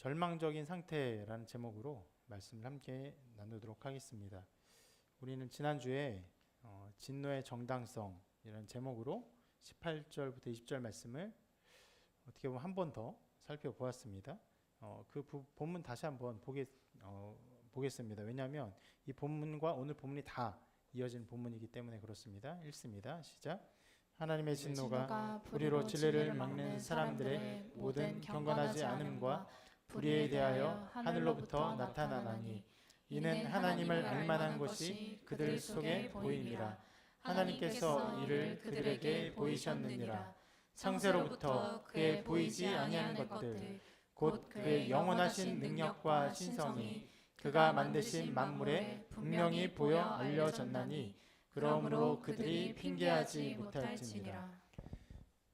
절망적인 상태라는 제목으로 말씀을 함께 나누도록 하겠습니다. 우리는 지난주에 진노의 정당성이라는 제목으로 18절부터 20절 말씀을 어떻게 보면 한 번 더 살펴보았습니다. 그 본문 다시 한번 보겠습니다. 왜냐하면 이 본문과 오늘 본문이 다 이어진 본문이기 때문에 그렇습니다. 읽습니다. 시작. 하나님의 진노가 불의로 진리를 막는 사람들의 모든 경건하지 않음과 불의에 대하여 하늘로부터 나타나나니 이는 하나님을 알만한 것이 그들 속에 보임이라. 하나님께서 이를 그들에게 보이셨느니라. 창세로부터 그의 보이지 아니하는 것들 곧 그의 영원하신 능력과 신성이 그가 만드신 만물에 분명히 보여 알려졌나니 그러므로 그들이 핑계하지 못할지니라.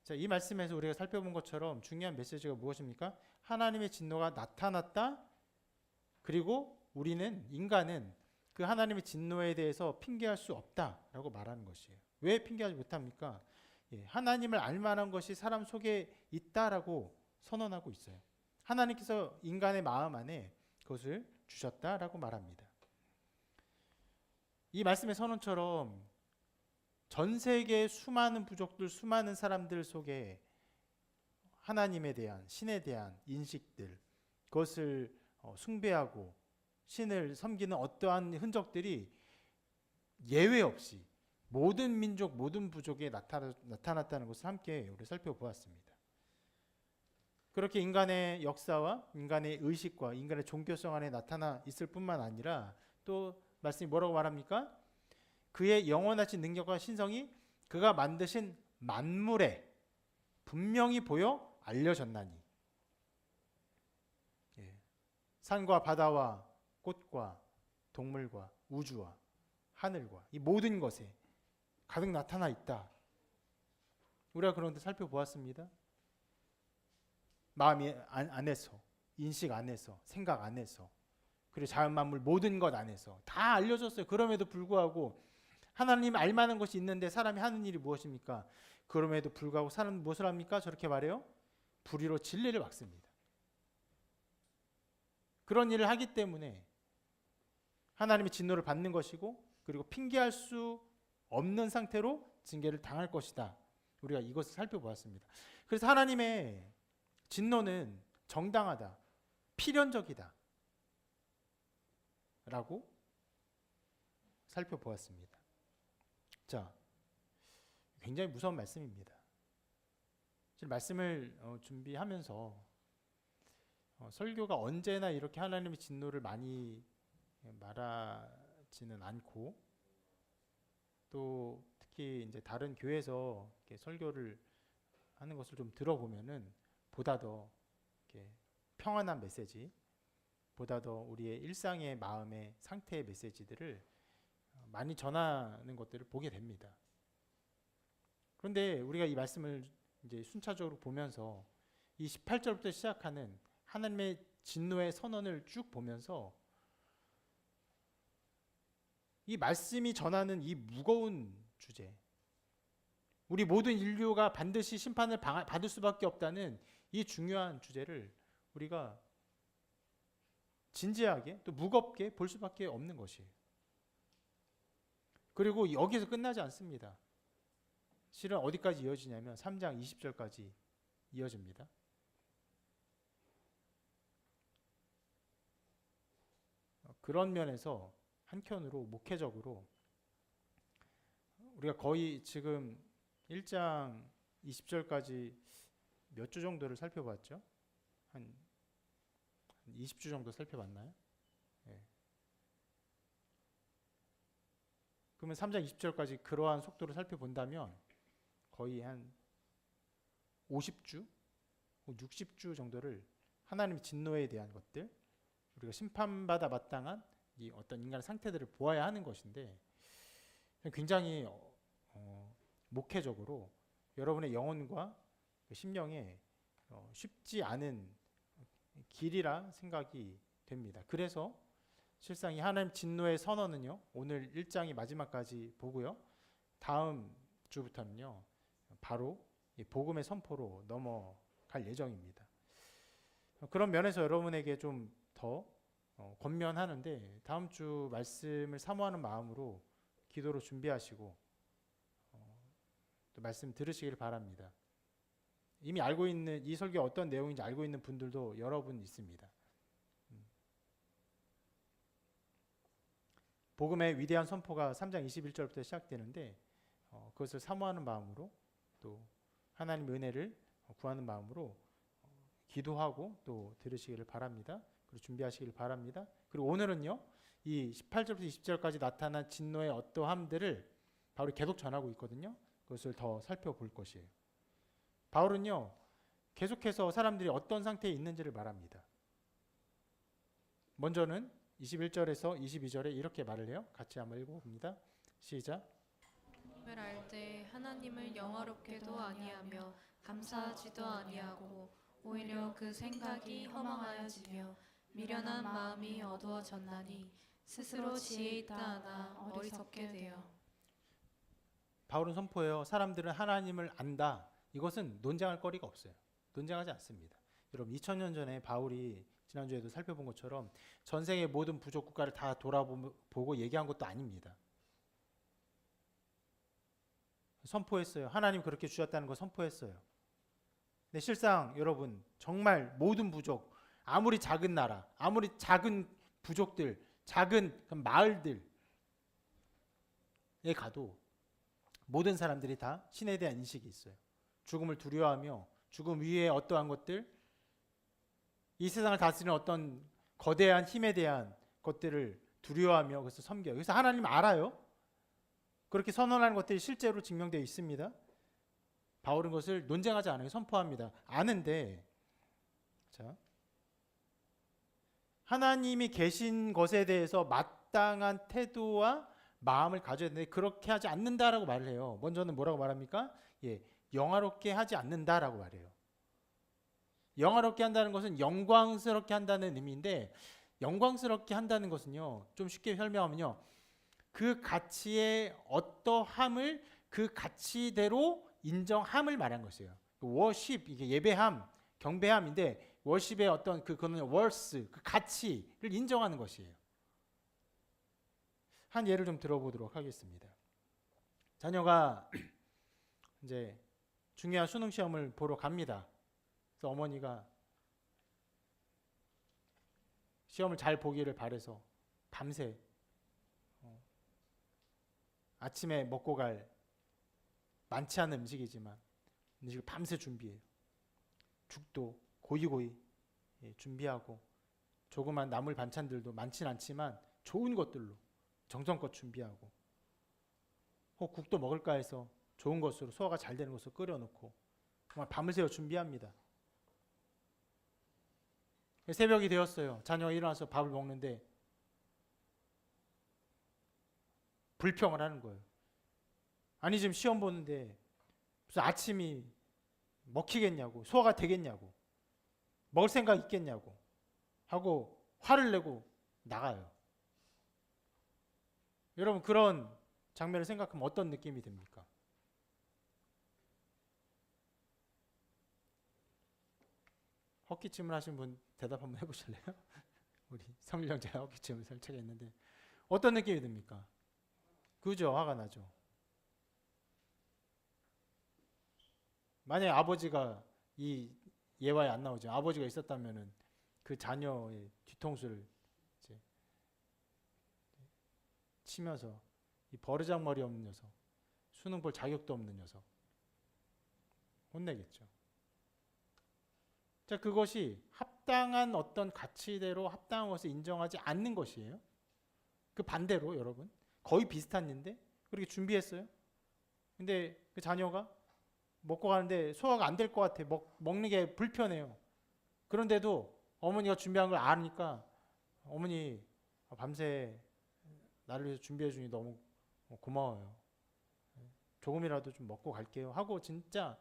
자, 이 말씀에서 우리가 살펴본 것처럼 중요한 메시지가 무엇입니까? 하나님의 진노가 나타났다. 그리고 인간은 그 하나님의 진노에 대해서 핑계할 수 없다라고 말하는 것이에요. 왜 핑계하지 못합니까? 하나님을 알만한 것이 사람 속에 있다라고 선언하고 있어요. 하나님께서 인간의 마음 안에 그것을 주셨다라고 말합니다. 이 말씀의 선언처럼 전 세계의 수많은 부족들, 수많은 사람들 속에 하나님에 대한, 신에 대한 인식들, 그것을 숭배하고 신을 섬기는 어떠한 흔적들이 예외 없이 모든 민족, 모든 부족에 나타났다는 것을 함께 우리 살펴보았습니다. 그렇게 인간의 역사와 인간의 의식과 인간의 종교성 안에 나타나 있을 뿐만 아니라 또 말씀이 뭐라고 말합니까? 그의 영원하신 능력과 신성이 그가 만드신 만물에 분명히 보여 알려졌나니. 산과 바다와 꽃과 동물과 우주와 하늘과 이 모든 것에 가득 나타나 있다. 우리가 그런데 살펴보았습니다. 마음 안에서, 인식 안에서, 생각 안에서, 그리고 자연 만물 모든 것 안에서 다 알려졌어요. 그럼에도 불구하고 하나님 알만한 것이 있는데 사람이 하는 일이 무엇입니까? 그럼에도 불구하고 사람은 무엇을 합니까? 저렇게 말해요. 불의로 진리를 막습니다. 그런 일을 하기 때문에 하나님의 진노를 받는 것이고 그리고 핑계할 수 없는 상태로 징계를 당할 것이다. 우리가 이것을 살펴보았습니다. 그래서 하나님의 진노는 정당하다, 필연적이다 라고 살펴보았습니다. 자, 굉장히 무서운 말씀입니다. 말씀을 준비하면서 설교가 언제나 이렇게 하나님의 진노를 많이 말하지는 않고 또 특히 이제 다른 교회에서 이렇게 설교를 하는 것을 좀 들어보면은 보다 더 이렇게 평안한 메시지, 보다 더 우리의 일상의 마음의 상태의 메시지들을 많이 전하는 것들을 보게 됩니다. 그런데 우리가 이 말씀을 이제 순차적으로 보면서 이 18절부터 시작하는 하나님의 진노의 선언을 쭉 보면서 이 말씀이 전하는 이 무거운 주제, 우리 모든 인류가 반드시 심판을 받을 수밖에 없다는 이 중요한 주제를 우리가 진지하게 또 무겁게 볼 수밖에 없는 것이에요. 그리고 여기서 끝나지 않습니다. 실은 어디까지 이어지냐면 3장 20절까지 이어집니다. 그런 면에서 한켠으로 목회적으로 우리가 거의 지금 1장 20절까지 몇 주 정도를 살펴봤죠? 한 20주 정도 살펴봤나요? 네. 그러면 3장 20절까지 그러한 속도로 살펴본다면 거의 한 50주, 60주 정도를 하나님의 진노에 대한 것들, 우리가 심판받아 마땅한 이 어떤 인간의 상태들을 보아야 하는 것인데 굉장히 목회적으로 여러분의 영혼과 심령에 쉽지 않은 길이라 생각이 됩니다. 그래서 실상 이 하나님 진노의 선언은요, 오늘 1장이 마지막까지 보고요, 다음 주부터는요 바로 이 복음의 선포로 넘어갈 예정입니다. 그런 면에서 여러분에게 좀 더 권면하는데 다음 주 말씀을 사모하는 마음으로 기도로 준비하시고 또 말씀 들으시길 바랍니다. 이미 알고 있는 이 설교 어떤 내용인지 알고 있는 분들도 여러분 있습니다. 복음의 위대한 선포가 3장 21절부터 시작되는데 그것을 사모하는 마음으로 또 하나님의 은혜를 구하는 마음으로 기도하고 또 들으시기를 바랍니다. 그리고 준비하시기를 바랍니다. 그리고 오늘은요, 이 18절부터 20절까지 나타난 진노의 어떠함들을 바울이 계속 전하고 있거든요. 그것을 더 살펴볼 것이에요. 바울은요, 계속해서 사람들이 어떤 상태에 있는지를 말합니다. 먼저는 21절에서 22절에 이렇게 말을 해요. 같이 한번 읽어봅니다. 시작. 을 알 때 하나님을 영화롭게도 아니하며 감사하지도 아니하고 오히려 그 생각이 허망하여지며 미련한 마음이 어두워졌나니 스스로 지혜 있다 하나 어리석게 되어. 바울은 선포해요. 사람들은 하나님을 안다. 이것은 논쟁할 거리가 없어요. 논쟁하지 않습니다. 여러분 2000년 전에 바울이 지난주에도 살펴본 것처럼 전 세계 모든 부족 국가를 다 돌아보고 얘기한 것도 아닙니다. 선포했어요. 하나님 그렇게 주셨다는 거 선포했어요. 근데 실상 여러분 정말 모든 부족, 아무리 작은 나라, 아무리 작은 부족들, 작은 마을들에 가도 모든 사람들이 다 신에 대한 인식이 있어요. 죽음을 두려워하며 죽음 위에 어떠한 것들, 이 세상을 다스리는 어떤 거대한 힘에 대한 것들을 두려워하며 그것을 섬겨요. 그래서 하나님 알아요. 그렇게 선언하는 것들이 실제로 증명되어 있습니다. 바울은 것을 논쟁하지 않아요. 선포합니다. 아는데 자, 하나님이 계신 것에 대해서 마땅한 태도와 마음을 가져야 되는데 그렇게 하지 않는다라고 말을 해요. 먼저는 뭐라고 말합니까? 영화롭게 하지 않는다라고 말해요. 영화롭게 한다는 것은 영광스럽게 한다는 의미인데 영광스럽게 한다는 것은요. 좀 쉽게 설명하면요. 그 가치의 어떠함을 그 가치대로 인정함을 말한 것이에요. 워십 이게 예배함, 경배함인데 워십의 어떤 그거는 월스 그 가치를 인정하는 것이에요. 한 예를 좀 들어보도록 하겠습니다. 자녀가 이제 중요한 수능 시험을 보러 갑니다. 그래서 어머니가 시험을 잘 보기를 바라서 밤새 아침에 먹고 갈 많지 않은 음식이지만 음식을 밤새 준비해요. 죽도 고이고이 준비하고 조그만 나물 반찬들도 많진 않지만 좋은 것들로 정성껏 준비하고 혹 국도 먹을까 해서 좋은 것으로 소화가 잘 되는 것으로 끓여놓고 정말 밤을 새워 준비합니다. 새벽이 되었어요. 자녀가 일어나서 밥을 먹는데 불평을 하는 거예요. 아니 지금 시험 보는데 무슨 아침이 먹히겠냐고 소화가 되겠냐고 먹을 생각 있겠냐고 하고 화를 내고 나가요. 여러분 그런 장면을 생각하면 어떤 느낌이 듭니까? 헛기침을 하신 분 대답 한번 해보실래요? 우리 성일영제가 헛기침을 살짝 했는데 어떤 느낌이 듭니까? 그죠? 화가 나죠. 만약에 아버지가 이 예화에 안 나오죠. 아버지가 있었다면은 그 자녀의 뒤통수를 이제 치면서 이 버르장머리 없는 녀석, 수능 볼 자격도 없는 녀석 혼내겠죠. 자, 그것이 합당한 어떤 가치대로 합당한 것을 인정하지 않는 것이에요. 그 반대로 여러분 거의 비슷한 일인데 그렇게 준비했어요. 근데 그 자녀가 먹고 가는데 소화가 안 될 것 같아. 먹는 게 불편해요. 그런데도 어머니가 준비한 걸 아니까 어머니 밤새 나를 위해서 준비해 주니 너무 고마워요. 조금이라도 좀 먹고 갈게요. 하고 진짜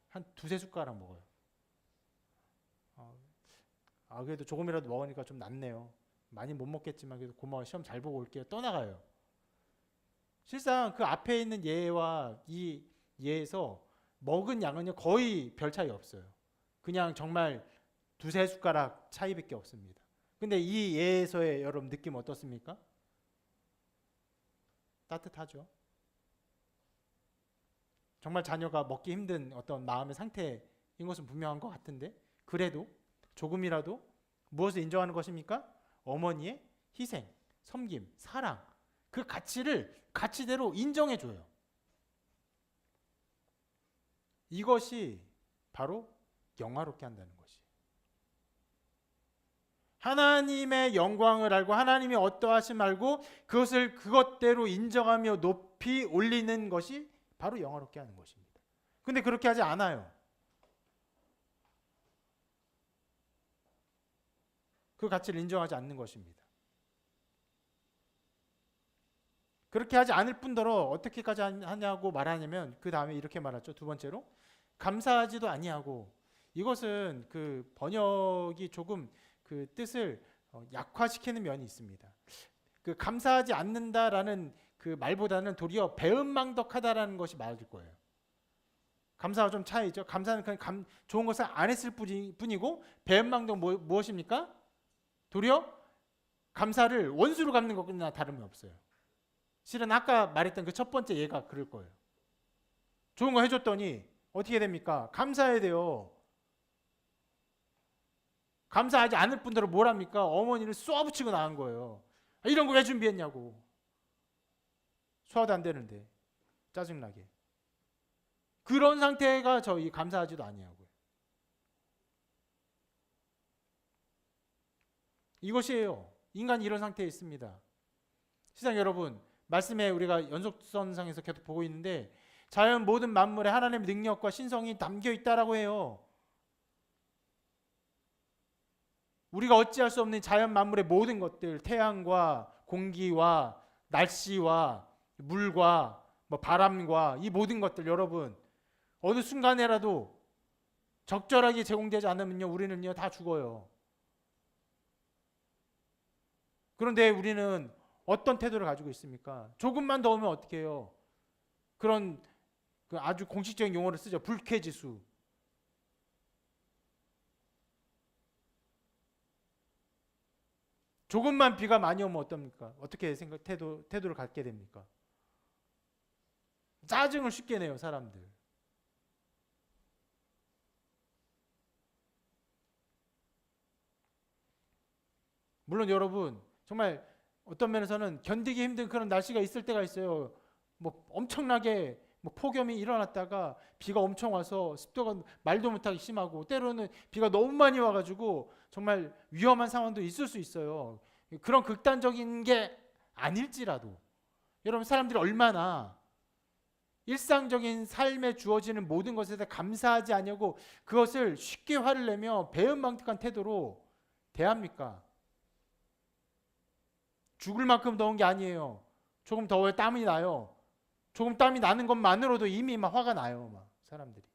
한 두세 숟가락 먹어요. 그래도 조금이라도 먹으니까 좀 낫네요. 많이 못 먹겠지만 그래도 고마워요. 시험 잘 보고 올게요. 떠나가요. 실상 그 앞에 있는 예와 이 예에서 먹은 양은요 거의 별 차이 없어요. 그냥 정말 두세 숟가락 차이밖에 없습니다. 근데 이 예에서의 여러분 느낌 어떻습니까? 따뜻하죠. 정말 자녀가 먹기 힘든 어떤 마음의 상태인 것은 분명한 것 같은데 그래도 조금이라도 무엇을 인정하는 것입니까? 어머니의 희생, 섬김, 사랑 그 가치를 가치대로 인정해줘요. 이것이 바로 영화롭게 한다는 것이. 하나님의 영광을 알고 하나님이 어떠하심 알고 그것을 그것대로 인정하며 높이 올리는 것이 바로 영화롭게 하는 것입니다. 근데 그렇게 하지 않아요. 그 가치를 인정하지 않는 것입니다. 그렇게 하지 않을 뿐더러 어떻게까지 하냐고 말하냐면 그 다음에 이렇게 말하죠. 두 번째로 감사하지도 아니하고 이것은 그 번역이 조금 그 뜻을 약화시키는 면이 있습니다. 그 감사하지 않는다라는 그 말보다는 도리어 배은망덕하다라는 것이 맞을 거예요. 감사와 좀 차이죠. 감사는 그냥 좋은 것을 안 했을 뿐이고 배은망덕 무엇입니까? 도리어 감사를 원수로 갚는 것이나 다름이 없어요. 실은 아까 말했던 그 첫 번째 예가 그럴 거예요. 좋은 거 해줬더니 어떻게 됩니까? 감사해야 돼요. 감사하지 않을 뿐더러 뭘 합니까? 어머니를 쏘아붙이고 나간 거예요. 이런 거 왜 준비했냐고. 소화도 안 되는데 짜증나게. 그런 상태가 저희 감사하지도 아니하고요. 이것이에요. 인간이 이런 상태에 있습니다. 시장 여러분, 말씀에 우리가 연속선상에서 계속 보고 있는데 자연 모든 만물에 하나님의 능력과 신성이 담겨 있다라고 해요. 우리가 어찌할 수 없는 자연 만물의 모든 것들, 태양과 공기와 날씨와 물과 바람과 이 모든 것들 여러분 어느 순간에라도 적절하게 제공되지 않으면요 우리는요 다 죽어요. 그런데 우리는 어떤 태도를 가지고 있습니까? 조금만 더 오면 어떻게 해요? 그런 그 아주 공식적인 용어를 쓰죠. 불쾌지수. 조금만 비가 많이 오면 어떻습니까? 어떻게 태도를 갖게 됩니까? 짜증을 쉽게 내요, 사람들. 물론 여러분, 정말 어떤 면에서는 견디기 힘든 그런 날씨가 있을 때가 있어요. 엄청나게 폭염이 일어났다가 비가 엄청 와서 습도가 말도 못하게 심하고 때로는 비가 너무 많이 와가지고 정말 위험한 상황도 있을 수 있어요. 그런 극단적인 게 아닐지라도 여러분 사람들이 얼마나 일상적인 삶에 주어지는 모든 것에 대해 감사하지 않냐고 그것을 쉽게 화를 내며 배은망덕한 태도로 대합니까? 죽을 만큼 더운 게 아니에요. 조금 더워야 땀이 나요. 조금 땀이 나는 것만으로도 이미 막 화가 나요, 막 사람들이.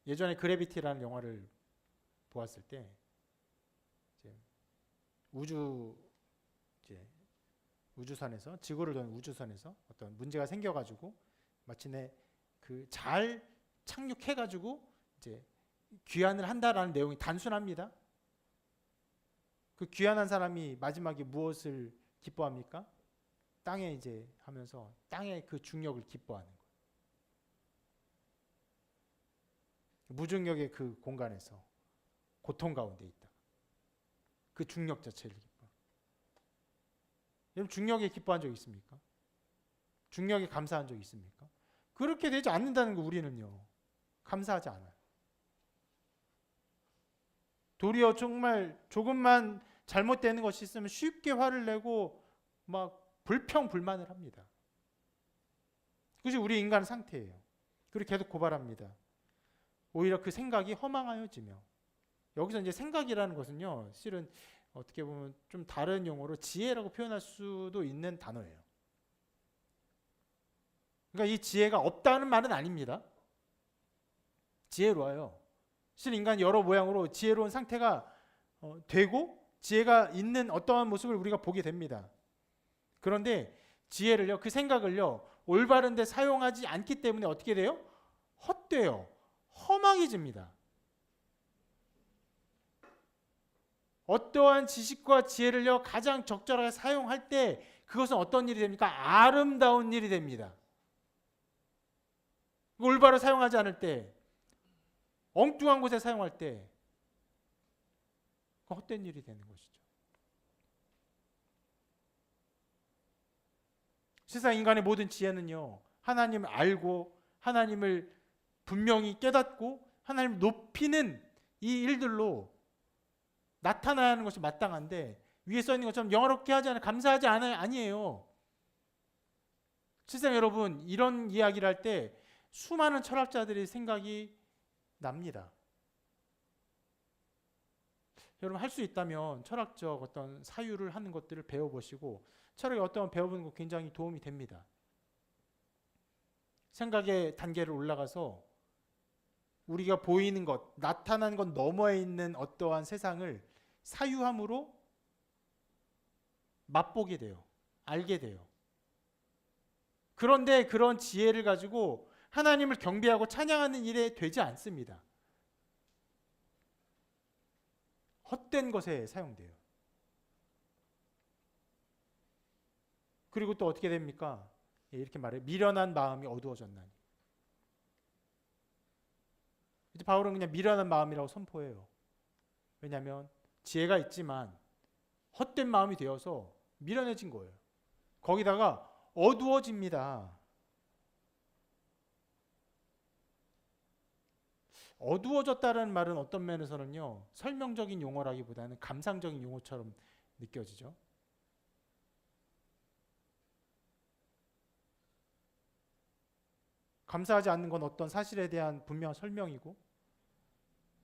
예전에 그래비티라는 영화를 보았을 때 이제 우주선에서 지구를 도는 우주선에서 어떤 문제가 생겨가지고 마침내 그 잘 착륙해가지고 이제 귀환을 한다라는 내용이 단순합니다. 그 귀환한 사람이 마지막에 무엇을 기뻐합니까? 땅에 이제 하면서 땅의 그 중력을 기뻐하는 거예요. 무중력의 그 공간에서 고통 가운데 있다. 그 중력 자체를 기뻐. 여러분 중력에 기뻐한 적 있습니까? 중력에 감사한 적 있습니까? 그렇게 되지 않는다는 거 우리는요. 감사하지 않아요. 도리어 정말 조금만 잘못되는 것이 있으면 쉽게 화를 내고 막 불평불만을 합니다. 그것이 우리 인간의 상태예요. 그리고 계속 고발합니다. 오히려 그 생각이 허망하여지며 여기서 이제 생각이라는 것은요. 실은 어떻게 보면 좀 다른 용어로 지혜라고 표현할 수도 있는 단어예요. 그러니까 이 지혜가 없다는 말은 아닙니다. 지혜로워요. 실은 인간 여러 모양으로 지혜로운 상태가 되고 지혜가 있는 어떠한 모습을 우리가 보게 됩니다. 그런데 지혜를요, 그 생각을요, 올바른 데 사용하지 않기 때문에 어떻게 돼요? 헛돼요. 허망해집니다. 어떠한 지식과 지혜를요, 가장 적절하게 사용할 때 그것은 어떤 일이 됩니까? 아름다운 일이 됩니다. 올바로 사용하지 않을 때, 엉뚱한 곳에 사용할 때 헛된 일이 되는 것이죠. 세상 인간의 모든 지혜는요, 하나님을 알고 하나님을 분명히 깨닫고 하나님을 높이는 이 일들로 나타나야 하는 것이 마땅한데, 위에 써 있는 것처럼 영화롭게 하지 않아 감사하지 않아요. 아니에요. 세상 여러분, 이런 이야기를 할 때 수많은 철학자들의 생각이 납니다. 여러분, 할 수 있다면 철학적 어떤 사유를 하는 것들을 배워보시고, 철학의 어떤 배워보는 거 굉장히 도움이 됩니다. 생각의 단계를 올라가서 우리가 보이는 것, 나타난 것 너머에 있는 어떠한 세상을 사유함으로 맛보게 돼요. 알게 돼요. 그런데 그런 지혜를 가지고 하나님을 경배하고 찬양하는 일에 되지 않습니다. 헛된 것에 사용돼요. 그리고 또 어떻게 됩니까? 이렇게 말해요. 미련한 마음이 어두워졌나니. 이제 바울은 그냥 미련한 마음이라고 선포해요. 왜냐하면 지혜가 있지만 헛된 마음이 되어서 미련해진 거예요. 거기다가 어두워집니다. 어두워졌다는 말은 어떤 면에서는요, 설명적인 용어라기보다는 감상적인 용어처럼 느껴지죠. 감사하지 않는 건 어떤 사실에 대한 분명한 설명이고,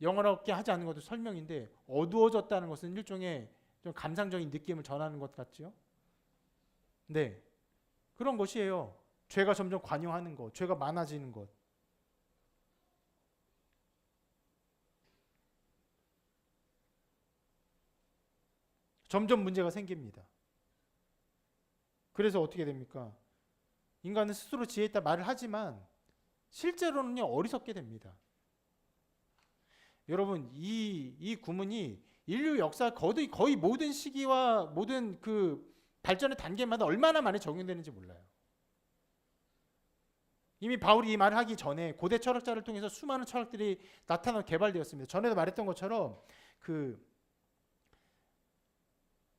영어롭게 하지 않는 것도 설명인데, 어두워졌다는 것은 일종의 좀 감상적인 느낌을 전하는 것 같죠. 네, 그런 것이에요. 죄가 점점 관영하는 것, 죄가 많아지는 것. 점점 문제가 생깁니다. 그래서 어떻게 됩니까? 인간은 스스로 지혜 있다 말을 하지만 실제로는요, 어리석게 됩니다. 여러분, 이 구문이 인류 역사 거의 모든 시기와 모든 그 발전의 단계마다 얼마나 많이 적용되는지 몰라요. 이미 바울이 이 말을 하기 전에 고대 철학자를 통해서 수많은 철학들이 나타나고 개발되었습니다. 전에도 말했던 것처럼 그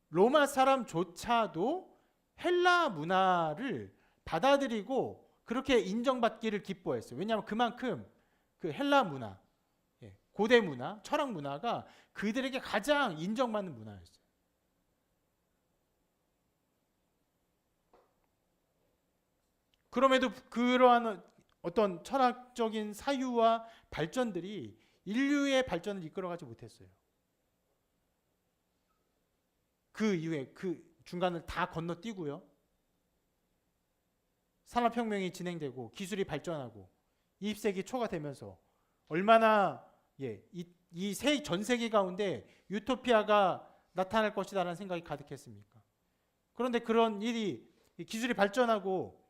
로마 사람조차도 헬라 문화를 받아들이고 그렇게 인정받기를 기뻐했어요. 왜냐하면 그만큼 그 헬라 문화, 고대 문화, 철학 문화가 그들에게 가장 인정받는 문화였어요. 그럼에도 그러한 어떤 철학적인 사유와 발전들이 인류의 발전을 이끌어가지 못했어요. 그 이후에 그 중간을 다 건너뛰고요. 산업혁명이 진행되고 기술이 발전하고 20세기 초가 되면서 얼마나 이 전 세계 가운데 유토피아가 나타날 것이다라는 생각이 가득했습니까? 그런데 그런 일이 기술이 발전하고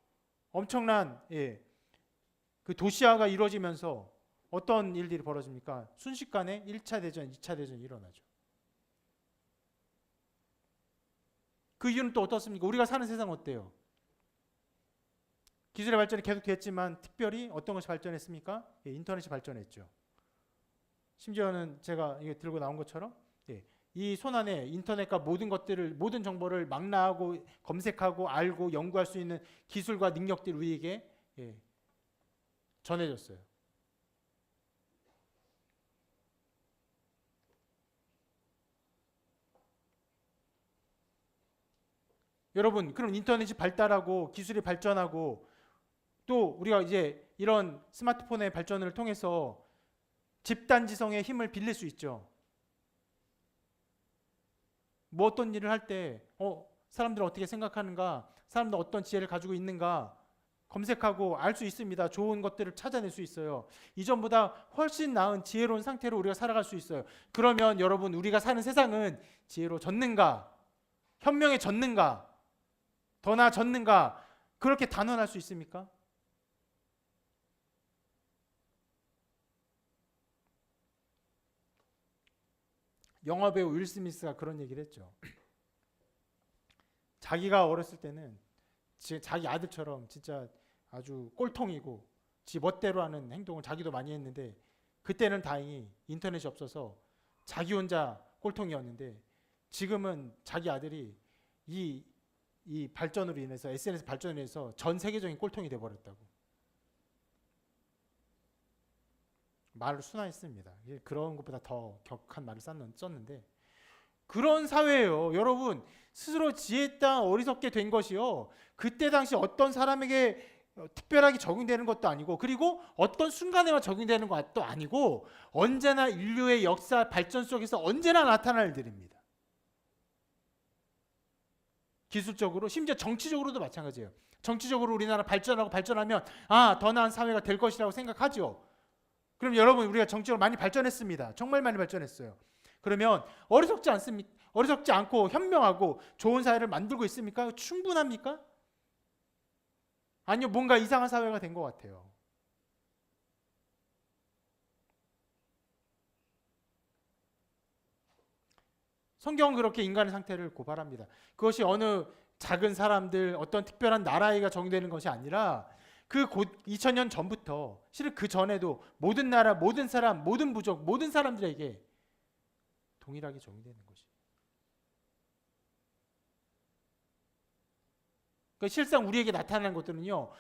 엄청난 그 도시화가 이루어지면서 어떤 일들이 벌어집니까? 순식간에 1차 대전, 2차 대전이 일어나죠. 그 이유는 또 어떻습니까? 우리가 사는 세상 어때요? 기술의 발전이 계속 됐지만 특별히 어떤 것이 발전했습니까? 인터넷이 발전했죠. 심지어는 제가 이게 들고 나온 것처럼 이 손안에 인터넷과 모든 정보를 망라하고 검색하고 알고 연구할 수 있는 기술과 능력들이 우리에게 전해졌어요. 여러분, 그럼 인터넷이 발달하고 기술이 발전하고 또 우리가 이제 이런 스마트폰의 발전을 통해서 집단지성의 힘을 빌릴 수 있죠. 뭐 어떤 일을 할 때 사람들은 어떻게 생각하는가, 사람들은 어떤 지혜를 가지고 있는가 검색하고 알 수 있습니다. 좋은 것들을 찾아낼 수 있어요. 이전보다 훨씬 나은 지혜로운 상태로 우리가 살아갈 수 있어요. 그러면 여러분, 우리가 사는 세상은 지혜로워졌는가? 현명해졌는가? 더 나아졌는가? 그렇게 단언할 수 있습니까? 영화 배우 윌 스미스가 그런 얘기를 했죠. 자기가 어렸을 때는 자기 아들처럼 진짜 아주 꼴통이고 지 멋대로 하는 행동을 자기도 많이 했는데, 그때는 다행히 인터넷이 없어서 자기 혼자 꼴통이었는데, 지금은 자기 아들이 이 발전으로 인해서, SNS 발전으로 인해서 전 세계적인 꼴통이 돼버렸다고. 말을 순화했습니다. 그런 것보다 더 격한 말을 썼는데, 그런 사회예요. 여러분, 스스로 지혜있다 어리석게 된 것이요, 그때 당시 어떤 사람에게 특별하게 적용되는 것도 아니고, 그리고 어떤 순간에만 적용되는 것도 아니고, 언제나 인류의 역사 발전 속에서 언제나 나타날 일들입니다. 기술적으로, 심지어 정치적으로도 마찬가지예요. 정치적으로 우리나라 발전하면 더 나은 사회가 될 것이라고 생각하죠. 그럼 여러분, 우리가 정치적으로 많이 발전했습니다. 정말 많이 발전했어요. 그러면 어리석지 않고 현명하고 좋은 사회를 만들고 있습니까? 충분합니까? 아니요, 뭔가 이상한 사회가 된 것 같아요. 성경은 그렇게 인간의 상태를 고발합니다. 그것이 어느 작은 사람들, 어떤 특별한 나라에가 적용되는 것이 아니라, 그 곧 2000년 전부터, 실은 그 전에도 모든 나라, 모든 사람, 모든 부족, 모든 사람들에게 동일하게 적용되는 것이. 그러니까 실상 우리에게 나타나는 것들은요,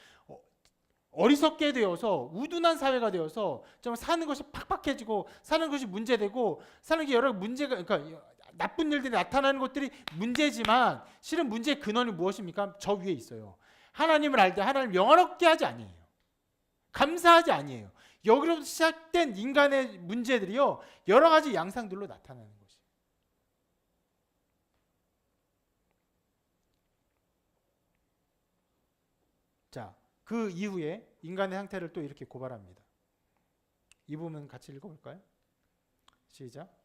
어리석게 되어서 우둔한 사회가 되어서 좀 사는 것이 팍팍해지고, 사는 것이 문제되고, 사는 게 여러 문제가, 그러니까 나쁜 일들이 나타나는 것들이 문제지만, 실은 문제의 근원이 무엇입니까? 저 위에 있어요. 하나님을 알 때 하나님을 영화롭게 하지 아니에요. 감사하지 아니에요. 여기로부터 시작된 인간의 문제들이요, 여러 가지 양상들로 나타나는 것이에요. 자, 그 이후에 인간의 상태를 또 이렇게 고발합니다. 이 부분 같이 읽어볼까요? 시작.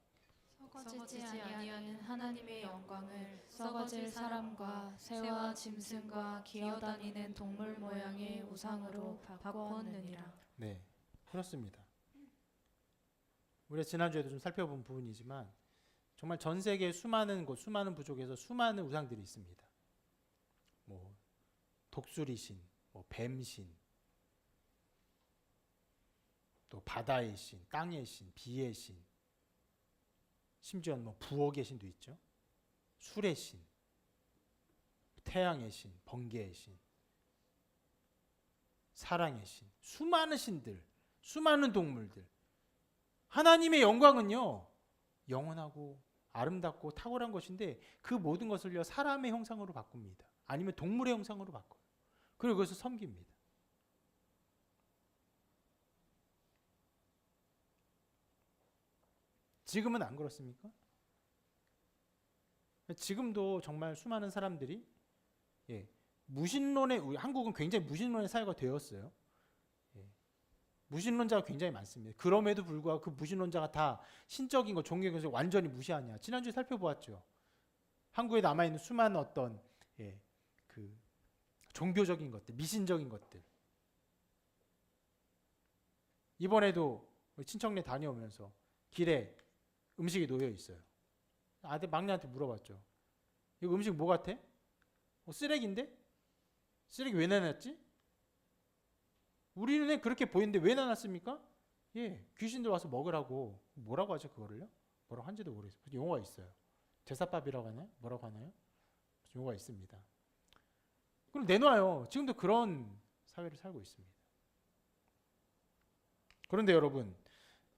썩어지지 아니하는 하나님의 영광을 썩어질 사람과 새와 짐승과 기어다니는 동물 모양의 우상으로 바꾸었느니라. 네, 그렇습니다. 우리가 지난주에도 좀 살펴본 부분이지만, 정말 전 세계 수많은 부족에서 수많은 우상들이 있습니다. 뭐 독수리신, 뭐 뱀신, 또 바다의 신, 땅의 신, 비의 신, 심지어는 뭐 부엌의 신도 있죠. 술의 신, 태양의 신, 번개의 신, 사랑의 신, 수많은 신들, 수많은 동물들. 하나님의 영광은요, 영원하고 아름답고 탁월한 것인데, 그 모든 것을요, 사람의 형상으로 바꿉니다. 아니면 동물의 형상으로 바꿔요. 그리고 그것을 섬깁니다. 지금은 안 그렇습니까? 지금도 정말 수많은 사람들이, 무신론의, 한국은 굉장히 무신론의 사회가 되었어요. 무신론자가 굉장히 많습니다. 그럼에도 불구하고 그 무신론자가 다 신적인 것, 종교의 것을 완전히 무시하냐. 지난주에 살펴보았죠. 한국에 남아있는 수많은 어떤 그 종교적인 것들, 미신적인 것들. 이번에도 친척네 다녀오면서 길에 음식이 놓여 있어요. 막내한테 물어봤죠. 이거 음식 뭐 같아? 쓰레기인데? 쓰레기 왜 내놨지? 우리 눈에 그렇게 보이는데 왜 내놨습니까? 귀신들 와서 먹으라고. 뭐라고 하죠, 그거를요? 뭐라고 한지도 모르겠어요. 용어가 있어요. 제사밥이라고 하나요? 뭐라고 하나요? 용어가 있습니다. 그럼 내놔요. 지금도 그런 사회를 살고 있습니다. 그런데 여러분,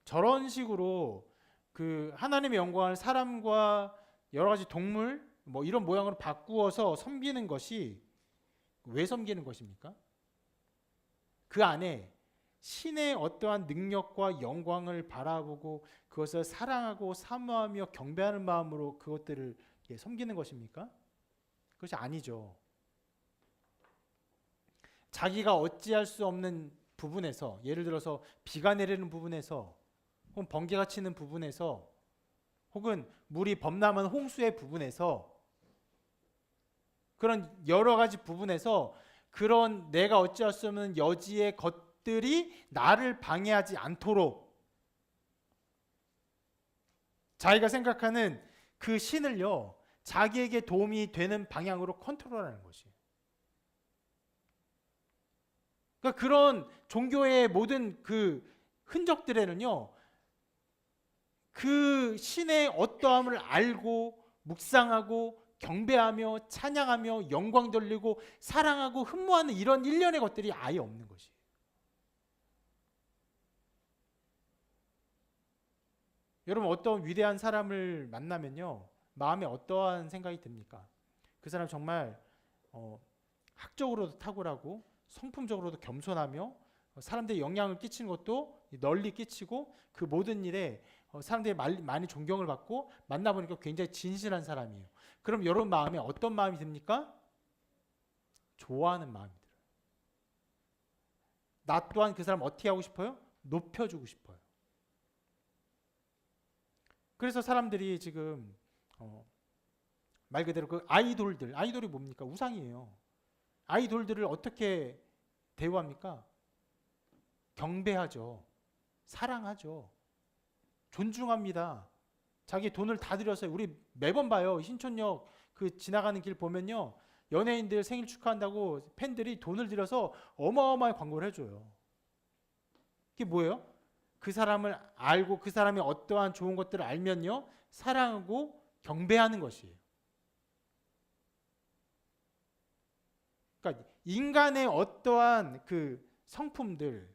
저런 식으로 그 하나님의 영광을 사람과 여러 가지 동물, 뭐 이런 모양으로 바꾸어서 섬기는 것이 왜 섬기는 것입니까? 그 안에 신의 어떠한 능력과 영광을 바라보고 그것을 사랑하고 사모하며 경배하는 마음으로 그것들을 섬기는 것입니까? 그것이 아니죠. 자기가 어찌할 수 없는 부분에서, 예를 들어서 비가 내리는 부분에서, 혹은 번개가 치는 부분에서, 혹은 물이 범람한 홍수의 부분에서 그런 여러 가지 부분에서 그런 내가 어찌할 수 없는 여지의 것들이 나를 방해하지 않도록 자기가 생각하는 그 신을요, 자기에게 도움이 되는 방향으로 컨트롤하는 것이에요. 그러니까 그런 종교의 모든 그 흔적들에는요, 그 신의 어떠함을 알고 묵상하고 경배하며 찬양하며 영광 돌리고 사랑하고 흠모하는 이런 일련의 것들이 아예 없는 것이에요. 여러분, 어떤 위대한 사람을 만나면요, 마음에 어떠한 생각이 듭니까? 그 사람 정말 학적으로도 탁월하고 성품적으로도 겸손하며 사람들이 영향을 끼치는 것도 널리 끼치고 그 모든 일에 사람들이 많이 존경을 받고 만나보니까 굉장히 진실한 사람이에요. 그럼 여러분 마음에 어떤 마음이 듭니까? 좋아하는 마음이 들어요. 나 또한 그 사람 어떻게 하고 싶어요? 높여주고 싶어요. 그래서 사람들이 지금 말 그대로 그 아이돌이 뭡니까? 우상이에요. 아이돌들을 어떻게 대우합니까? 경배하죠. 사랑하죠. 존중합니다. 자기 돈을 다 들여서 우리 매번 봐요. 신촌역 그 지나가는 길 보면요. 연예인들 생일 축하한다고 팬들이 돈을 들여서 어마어마한 광고를 해줘요. 그게 뭐예요? 그 사람을 알고 그 사람이 어떠한 좋은 것들을 알면요. 사랑하고 경배하는 것이에요. 그러니까 인간의 어떠한 그 성품들,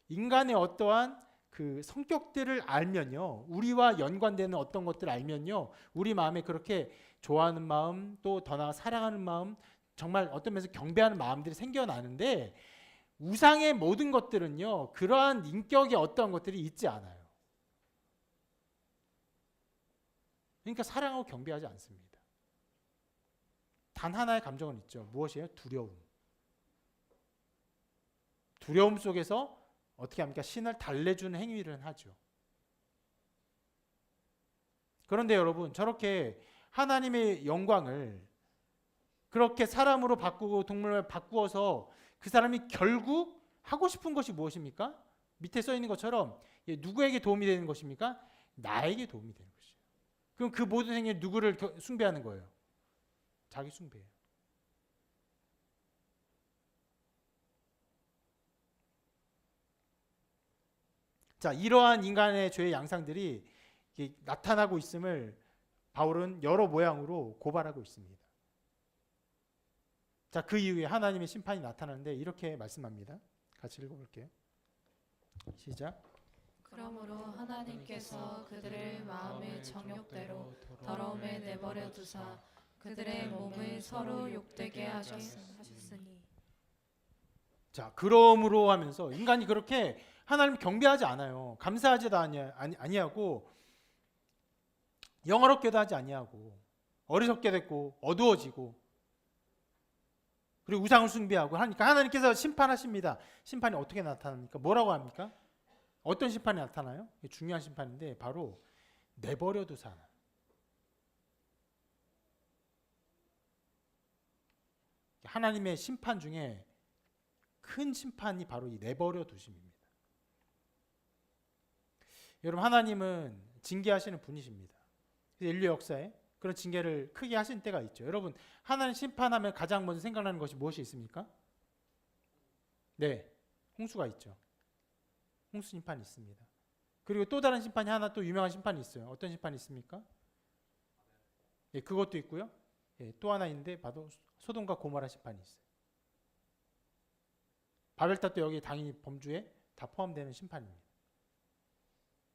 인간의 어떠한 그 성격들을 알면요, 우리와 연관되는 어떤 것들을 알면요, 우리 마음에 그렇게 좋아하는 마음, 또 더 나아 사랑하는 마음, 정말 어떤 면에서 경배하는 마음들이 생겨나는데, 우상의 모든 것들은요, 그러한 인격의 어떠한 것들이 있지 않아요. 그러니까 사랑하고 경배하지 않습니다. 단 하나의 감정은 있죠. 무엇이에요? 두려움. 두려움 속에서 어떻게 합니까? 신을 달래주는 행위를 하죠. 그런데 여러분, 저렇게 하나님의 영광을 그렇게 사람으로 바꾸고 동물로 바꾸어서 그 사람이 결국 하고 싶은 것이 무엇입니까? 밑에 써 있는 것처럼 누구에게 도움이 되는 것입니까? 나에게 도움이 되는 것이에요. 그럼 그 모든 행위에 누구를 숭배하는 거예요? 자기 숭배예요. 자, 이러한 인간의 죄의 양상들이 나타나고 있음을 바울은 여러 모양으로 고발하고 있습니다. 자, 그 이후에 하나님의 심판이 나타나는데 이렇게 말씀합니다. 같이 읽어볼게요. 시작. 그러므로 하나님께서 그들의 마음의 정욕대로 더러움에 내버려 두사 그들의 몸을 서로 욕되게 하셨으니. 자, 그러므로 하면서 인간이 그렇게 하나님 경배하지 않아요. 감사하지도 아니하고 영어롭게도 하지 아니하고 어리석게 됐고 어두워지고 그리고 우상을 숭배하고 하니까 하나님께서 심판하십니다. 심판이 어떻게 나타납니까? 뭐라고 합니까? 어떤 심판이 나타나요? 중요한 심판인데 바로 내버려 두사. 하나님의 심판 중에 큰 심판이 바로 이 내버려 두심입니다. 여러분, 하나님은 징계하시는 분이십니다. 인류 역사에 그런 징계를 크게 하신 때가 있죠. 여러분, 하나님 심판하면 가장 먼저 생각나는 것이 무엇이 있습니까? 네, 홍수가 있죠. 홍수 심판이 있습니다. 그리고 또 다른 심판이 하나 또 유명한 심판이 있어요. 어떤 심판이 있습니까? 예, 그것도 있고요. 예, 또 하나 있는데 바로 소돔과 고모라 심판이 있어요. 바벨탑도 여기 당연히 범주에 다 포함되는 심판입니다.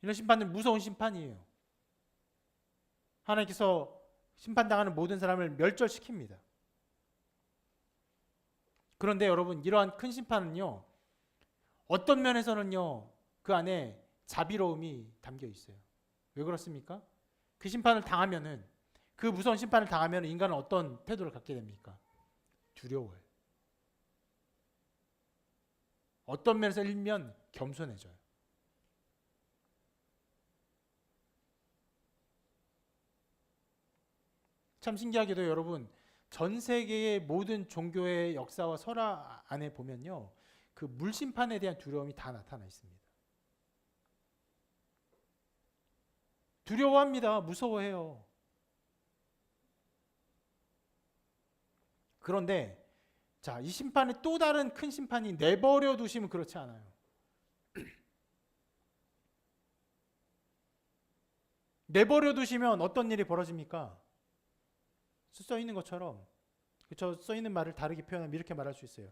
이런 심판은 무서운 심판이에요. 하나님께서 심판당하는 모든 사람을 멸절시킵니다. 그런데 여러분, 이러한 큰 심판은요, 어떤 면에서는요, 그 안에 자비로움이 담겨 있어요. 왜 그렇습니까? 그 심판을 당하면은, 그 무서운 심판을 당하면 인간은 어떤 태도를 갖게 됩니까? 두려워요. 어떤 면에서 일면 겸손해져요. 참 신기하게도 여러분, 전 세계의 모든 종교의 역사와 설화 안에 보면요, 그 물심판에 대한 두려움이 다 나타나 있습니다. 두려워합니다. 무서워해요. 그런데 자, 이 심판의 또 다른 큰 심판이 내버려 두시면 그렇지 않아요. 내버려 두시면 어떤 일이 벌어집니까? 써 있는 것처럼, 그쵸? 써 있는 말을 다르게 표현하면 이렇게 말할 수 있어요.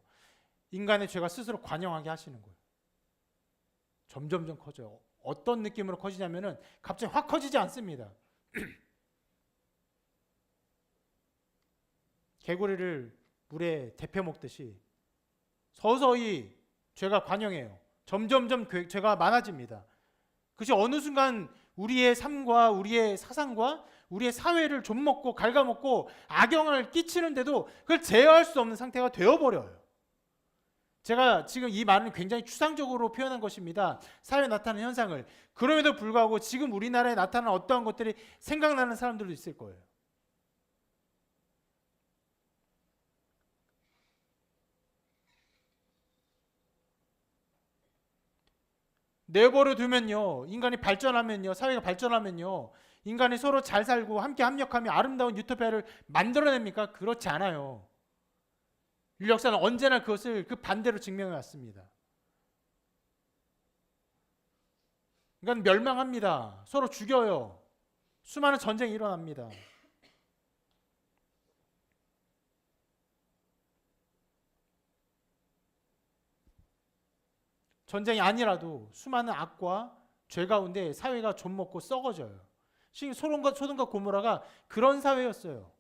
인간의 죄가 스스로 관영하게 하시는 거예요. 점점점 커져요. 어떤 느낌으로 커지냐면은 갑자기 확 커지지 않습니다. 개구리를 물에 데펴 먹듯이 서서히 죄가 관영해요. 점점점 죄가 많아집니다. 그것이 어느 순간 우리의 삶과 우리의 사상과 우리의 사회를 좀먹고 갉아먹고 악영을 끼치는데도 그걸 제어할 수 없는 상태가 되어버려요. 제가 지금 이 말은 굉장히 추상적으로 표현한 것입니다. 사회에 나타나는 현상을. 그럼에도 불구하고 지금 우리나라에 나타나는 어떠한 것들이 생각나는 사람들도 있을 거예요. 내버려 두면요, 인간이 발전하면요, 사회가 발전하면요, 인간이 서로 잘 살고 함께 합력하며 아름다운 유토피아를 만들어냅니까? 그렇지 않아요. 인류 역사는 언제나 그것을 그 반대로 증명해 왔습니다. 인간 멸망합니다. 서로 죽여요. 수많은 전쟁이 일어납니다. 전쟁이 아니라도 수많은 악과 죄 가운데 사회가 좀먹고 썩어져요. 소돔과 고모라가 그런 사회였어요.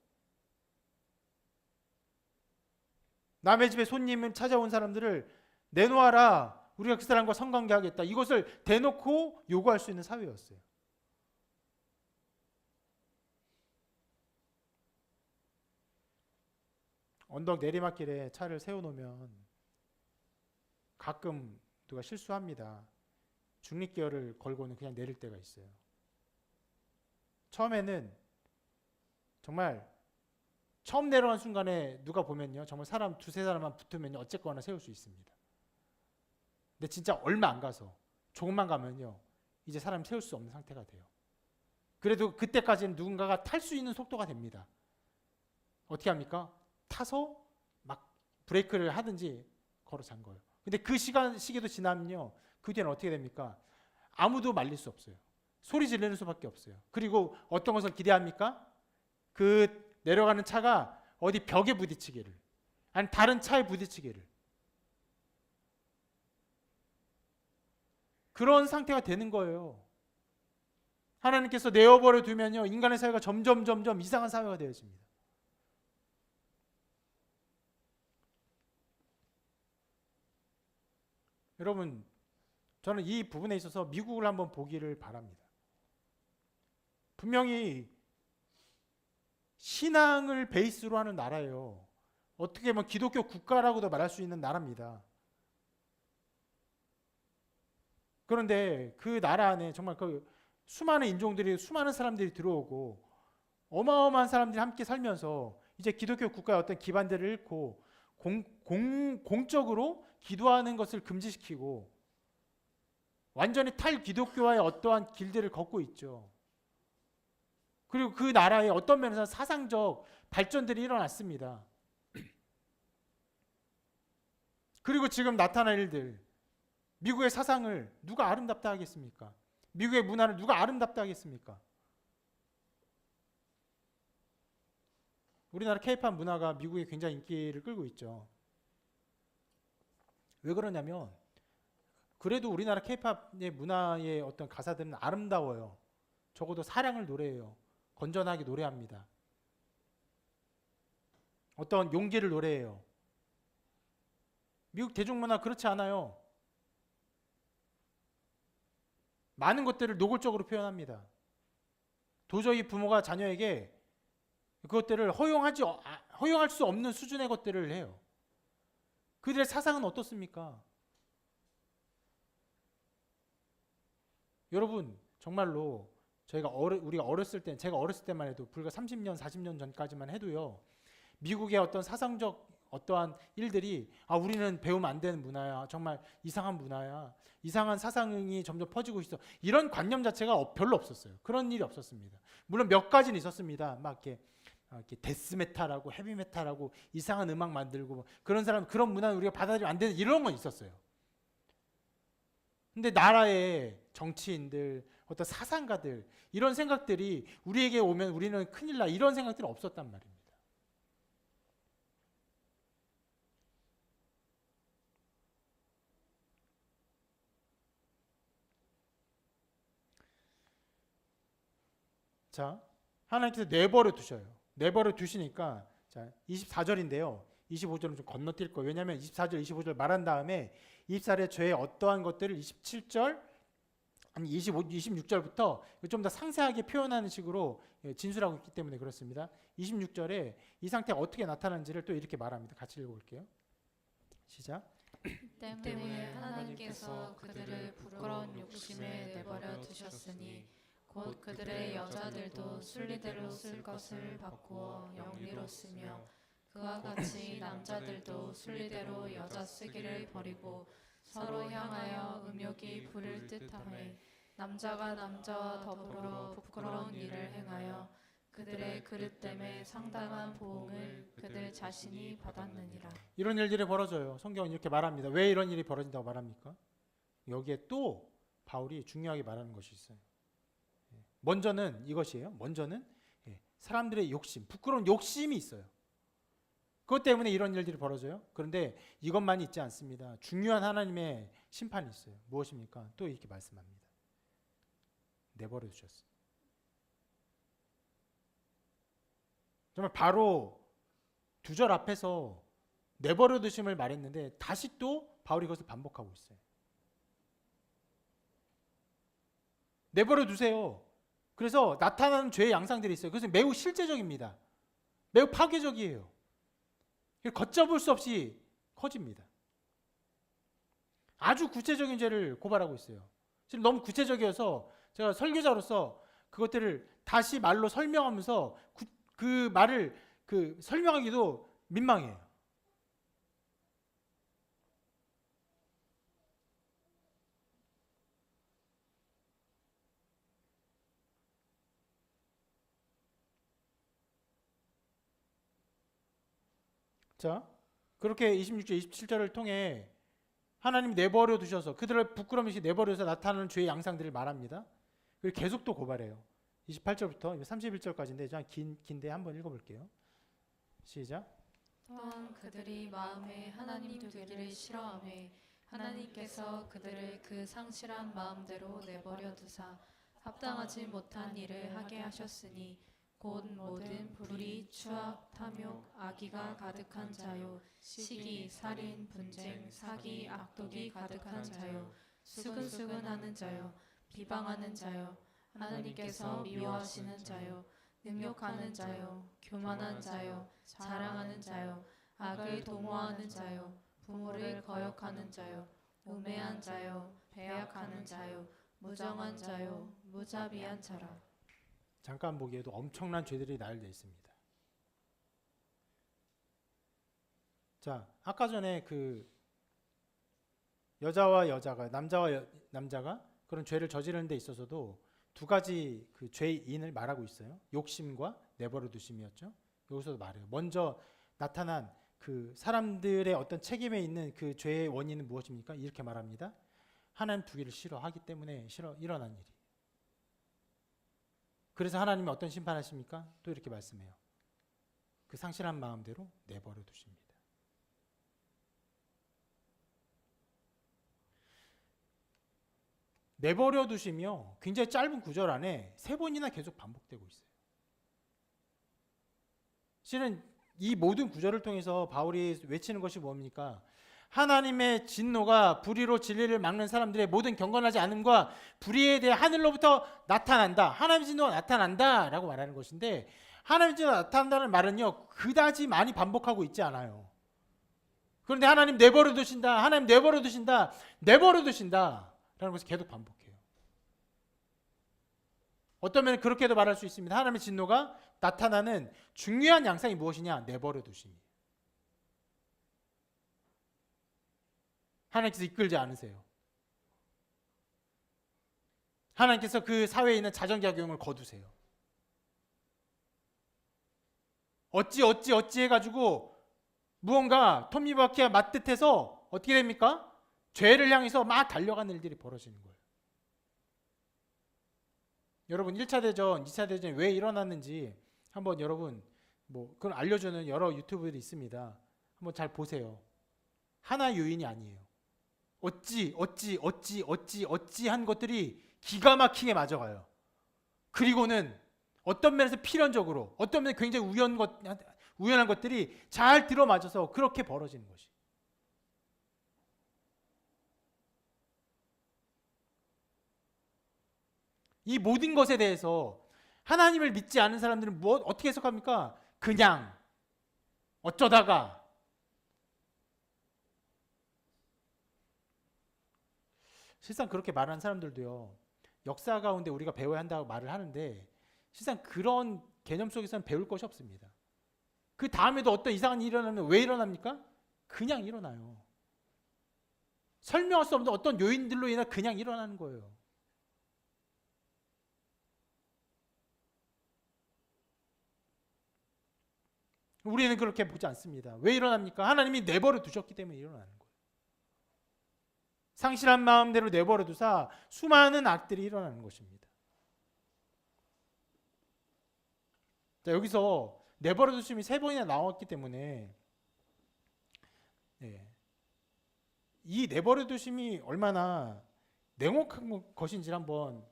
남의 집에 손님을 찾아온 사람들을 내놓아라. 우리가 그 사람과 성관계하겠다. 이것을 대놓고 요구할 수 있는 사회였어요. 언덕 내리막길에 차를 세워놓으면 가끔 누가 실수합니다. 중립기어를 걸고는 그냥 내릴 때가 있어요. 처음에는 정말 처음 내려간 순간에 누가 보면요, 정말 사람 두세 사람만 붙으면 어쨌거나 세울 수 있습니다. 근데 진짜 얼마 안 가서 조금만 가면요, 이제 사람 세울 수 없는 상태가 돼요. 그래도 그때까지는 누군가가 탈 수 있는 속도가 됩니다. 어떻게 합니까? 타서 막 브레이크를 하든지 걸어 잔 거예요. 근데 그 시기도 지나면요, 그 뒤에는 어떻게 됩니까? 아무도 말릴 수 없어요. 소리 지르는 수밖에 없어요. 그리고 어떤 것을 기대합니까? 그 내려가는 차가 어디 벽에 부딪히기를, 아니 다른 차에 부딪히기를, 그런 상태가 되는 거예요. 하나님께서 내어버려 두면요, 인간의 사회가 점점 이상한 사회가 되어집니다. 여러분, 저는 이 부분에 있어서 미국을 한번 보기를 바랍니다. 분명히 신앙을 베이스로 하는 나라예요. 어떻게 보면 기독교 국가라고도 말할 수 있는 나라입니다. 그런데 그 나라 안에 정말 그 수많은 인종들이, 수많은 사람들이 들어오고 어마어마한 사람들이 함께 살면서 이제 기독교 국가의 어떤 기반들을 잃고 공적으로 기도하는 것을 금지시키고 완전히 탈기독교와의 어떠한 길들을 걷고 있죠. 그리고 그 나라의 어떤 면에서 사상적 발전들이 일어났습니다. 그리고 지금 나타날 일들, 미국의 사상을 누가 아름답다 하겠습니까? 미국의 문화를 누가 아름답다 하겠습니까? 우리나라 케이팝 문화가 미국에 굉장히 인기를 끌고 있죠. 왜 그러냐면 그래도 우리나라 케이팝의 문화의 어떤 가사들은 아름다워요. 적어도 사랑을 노래해요. 건전하게 노래합니다. 어떤 용기를 노래해요. 미국 대중문화 그렇지 않아요. 많은 것들을 노골적으로 표현합니다. 도저히 부모가 자녀에게 그것들을 허용할 수 없는 수준의 것들을 해요. 그들의 사상은 어떻습니까? 여러분, 정말로 우리가 어렸을 때, 제가 어렸을 때만 해도 불과 30년, 40년 전까지만 해도요, 미국의 어떤 사상적 어떠한 일들이 우리는 배우면 안 되는 문화야. 정말 이상한 문화야. 이상한 사상이 점점 퍼지고 있어. 이런 관념 자체가 별로 없었어요. 그런 일이 없었습니다. 물론 몇 가지는 있었습니다. 막 이렇게 데스메탈하고 헤비메탈하고 이상한 음악 만들고 뭐 그런 사람 그런 문화는 우리가 받아들이면 안 되는 이런 건 있었어요. 근데 나라의 정치인들 어떤 사상가들 이런 생각들이 우리에게 오면 우리는 큰일 나 이런 생각들은 없었단 말입니다. 자, 하나님께서 내버려 두셔요. 내버려 두시니까 자, 24절인데요. 25절은 좀 건너뛸 거예요. 왜냐하면 24절, 25절 말한 다음에 24절의 죄의 어떠한 것들을 27절, 아니 25, 26절부터 좀 더 상세하게 표현하는 식으로 진술하고 있기 때문에 그렇습니다. 26절에 이 상태가 어떻게 나타나는지를 또 이렇게 말합니다. 같이 읽어볼게요. 시작. 때문에 하나님께서 그들을 부끄러운 욕심에 내버려 두셨으니 곧 그들의 여자들도 순리대로 쓸 것을 바꾸어 영리로 쓰며 그와 같이 남자들도 순리대로 여자 쓰기를 버리고 서로 향하여 음욕이 부릴 듯하매 남자가 남자와 더불어 부끄러운 일을 행하여 그들의 그릇 때문에 상당한 보응을 그들 자신이 받았느니라. 이런 일들이 벌어져요. 성경은 이렇게 말합니다. 왜 이런 일이 벌어진다고 말합니까? 여기에 또 바울이 중요하게 말하는 것이 있어요. 먼저는 이것이에요. 먼저는 사람들의 욕심, 부끄러운 욕심이 있어요. 그것 때문에 이런 일들이 벌어져요. 그런데 이것만이 있지 않습니다. 중요한 하나님의 심판이 있어요. 무엇입니까? 또 이렇게 말씀합니다. 내버려 두셨어요. 정말 바로 2절 앞에서 내버려 두심을 말했는데 다시 또 바울이 그것을 반복하고 있어요. 내버려 두세요. 그래서 나타나는 죄의 양상들이 있어요. 그것은 매우 실제적입니다. 매우 파괴적이에요. 걷잡을 수 없이 커집니다. 아주 구체적인 죄를 고발하고 있어요. 지금 너무 구체적이어서 제가 설교자로서 그것들을 다시 말로 설명하면서 그 말을 설명하기도 민망해요. 자, 그렇게 26절, 27절을 통해 하나님 내버려 두셔서 그들을 부끄러움이 내버려서 나타나는 죄의 양상들을 말합니다. 그리고 계속 또 고발해요. 28절부터 31절까지인데 좀 긴데 한번 읽어볼게요. 시작. 또한 그들이 마음에 하나님 두기를 싫어하며 하나님께서 그들을 그 상실한 마음대로 내버려 두사 합당하지 못한 일을 하게 하셨으니 곧 모든 불의, 추악, 탐욕, 악의가 가득한 자요, 시기, 살인, 분쟁, 사기, 악독이 가득한 자요, 수근수근하는 자요, 비방하는 자요, 하나님께서 미워하시는 자요, 능욕하는 자요, 교만한 자요, 자랑하는 자요, 악을 도모하는 자요, 부모를 거역하는 자요, 우매한 자요, 배약하는 자요, 무정한 자요, 무자비한 자라. 잠깐 보기에도 엄청난 죄들이 나열되어 있습니다. 자, 아까 전에 그 여자와 여자가 남자와 남자가 그런 죄를 저지르는 데 있어서도 두 가지 그 죄인을 말하고 있어요. 욕심과 내버려 두심이었죠. 여기서도 말해요. 먼저 나타난 그 사람들의 어떤 책임에 있는 그 죄의 원인은 무엇입니까? 이렇게 말합니다. 하나님 두기를 싫어하기 때문에 일어난 일이. 그래서 하나님이 어떤 심판하십니까? 또 이렇게 말씀해요. 그 상실한 마음대로 내버려 두십니다. 내버려 두시며 굉장히 짧은 구절 안에 3번이나 계속 반복되고 있어요. 실은 이 모든 구절을 통해서 바울이 외치는 것이 뭡니까? 하나님의 진노가 불의로 진리를 막는 사람들의 모든 경건하지 않음과 불의에 대해 하늘로부터 나타난다. 하나님의 진노가 나타난다 라고 말하는 것인데, 하나님의 진노가 나타난다는 말은요 그다지 많이 반복하고 있지 않아요. 그런데 하나님 내버려 두신다, 하나님 내버려 두신다, 내버려 두신다 라는 것을 계속 반복해요. 어떤 면은 그렇게도 말할 수 있습니다. 하나님의 진노가 나타나는 중요한 양상이 무엇이냐? 내버려 두심이에요. 하나님께서 이끌지 않으세요. 하나님께서 그 사회에 있는 자정작용을 거두세요. 어찌 해가지고 무언가 톱니바퀴가 맞듯해서 어떻게 됩니까? 죄를 향해서 막 달려가는 일들이 벌어지는 거예요. 여러분 1차 대전, 2차 대전이 왜 일어났는지 한번 여러분 그걸 알려주는 여러 유튜브들이 있습니다. 한번 잘 보세요. 하나의 요인이 아니에요. 어찌 한 것들이 기가 막히게 맞아가요. 그리고는 어떤 면에서 필연적으로, 어떤 면에서 굉장히 우연한 것들이 잘 들어맞아서 그렇게 벌어지는 것이. 이 모든 것에 대해서 하나님을 믿지 않은 사람들은 어떻게 해석합니까? 그냥 어쩌다가. 실상 그렇게 말하는 사람들도요, 역사 가운데 우리가 배워야 한다고 말을 하는데 실상 그런 개념 속에서는 배울 것이 없습니다. 그 다음에도 어떤 이상한 일이 일어나면 왜 일어납니까? 그냥 일어나요. 설명할 수 없는 어떤 요인들로 인해 그냥 일어나는 거예요. 우리는 그렇게 보지 않습니다. 왜 일어납니까? 하나님이 내버려 두셨기 때문에 일어나는 거예요. 상실한 마음대로 내버려 두사 수많은 악들이 일어나는 것입니다. 자, 여기서 내버려 두심이 3번이나 나왔기 때문에 이 내버려 두심이 얼마나 냉혹한 것인지를 한번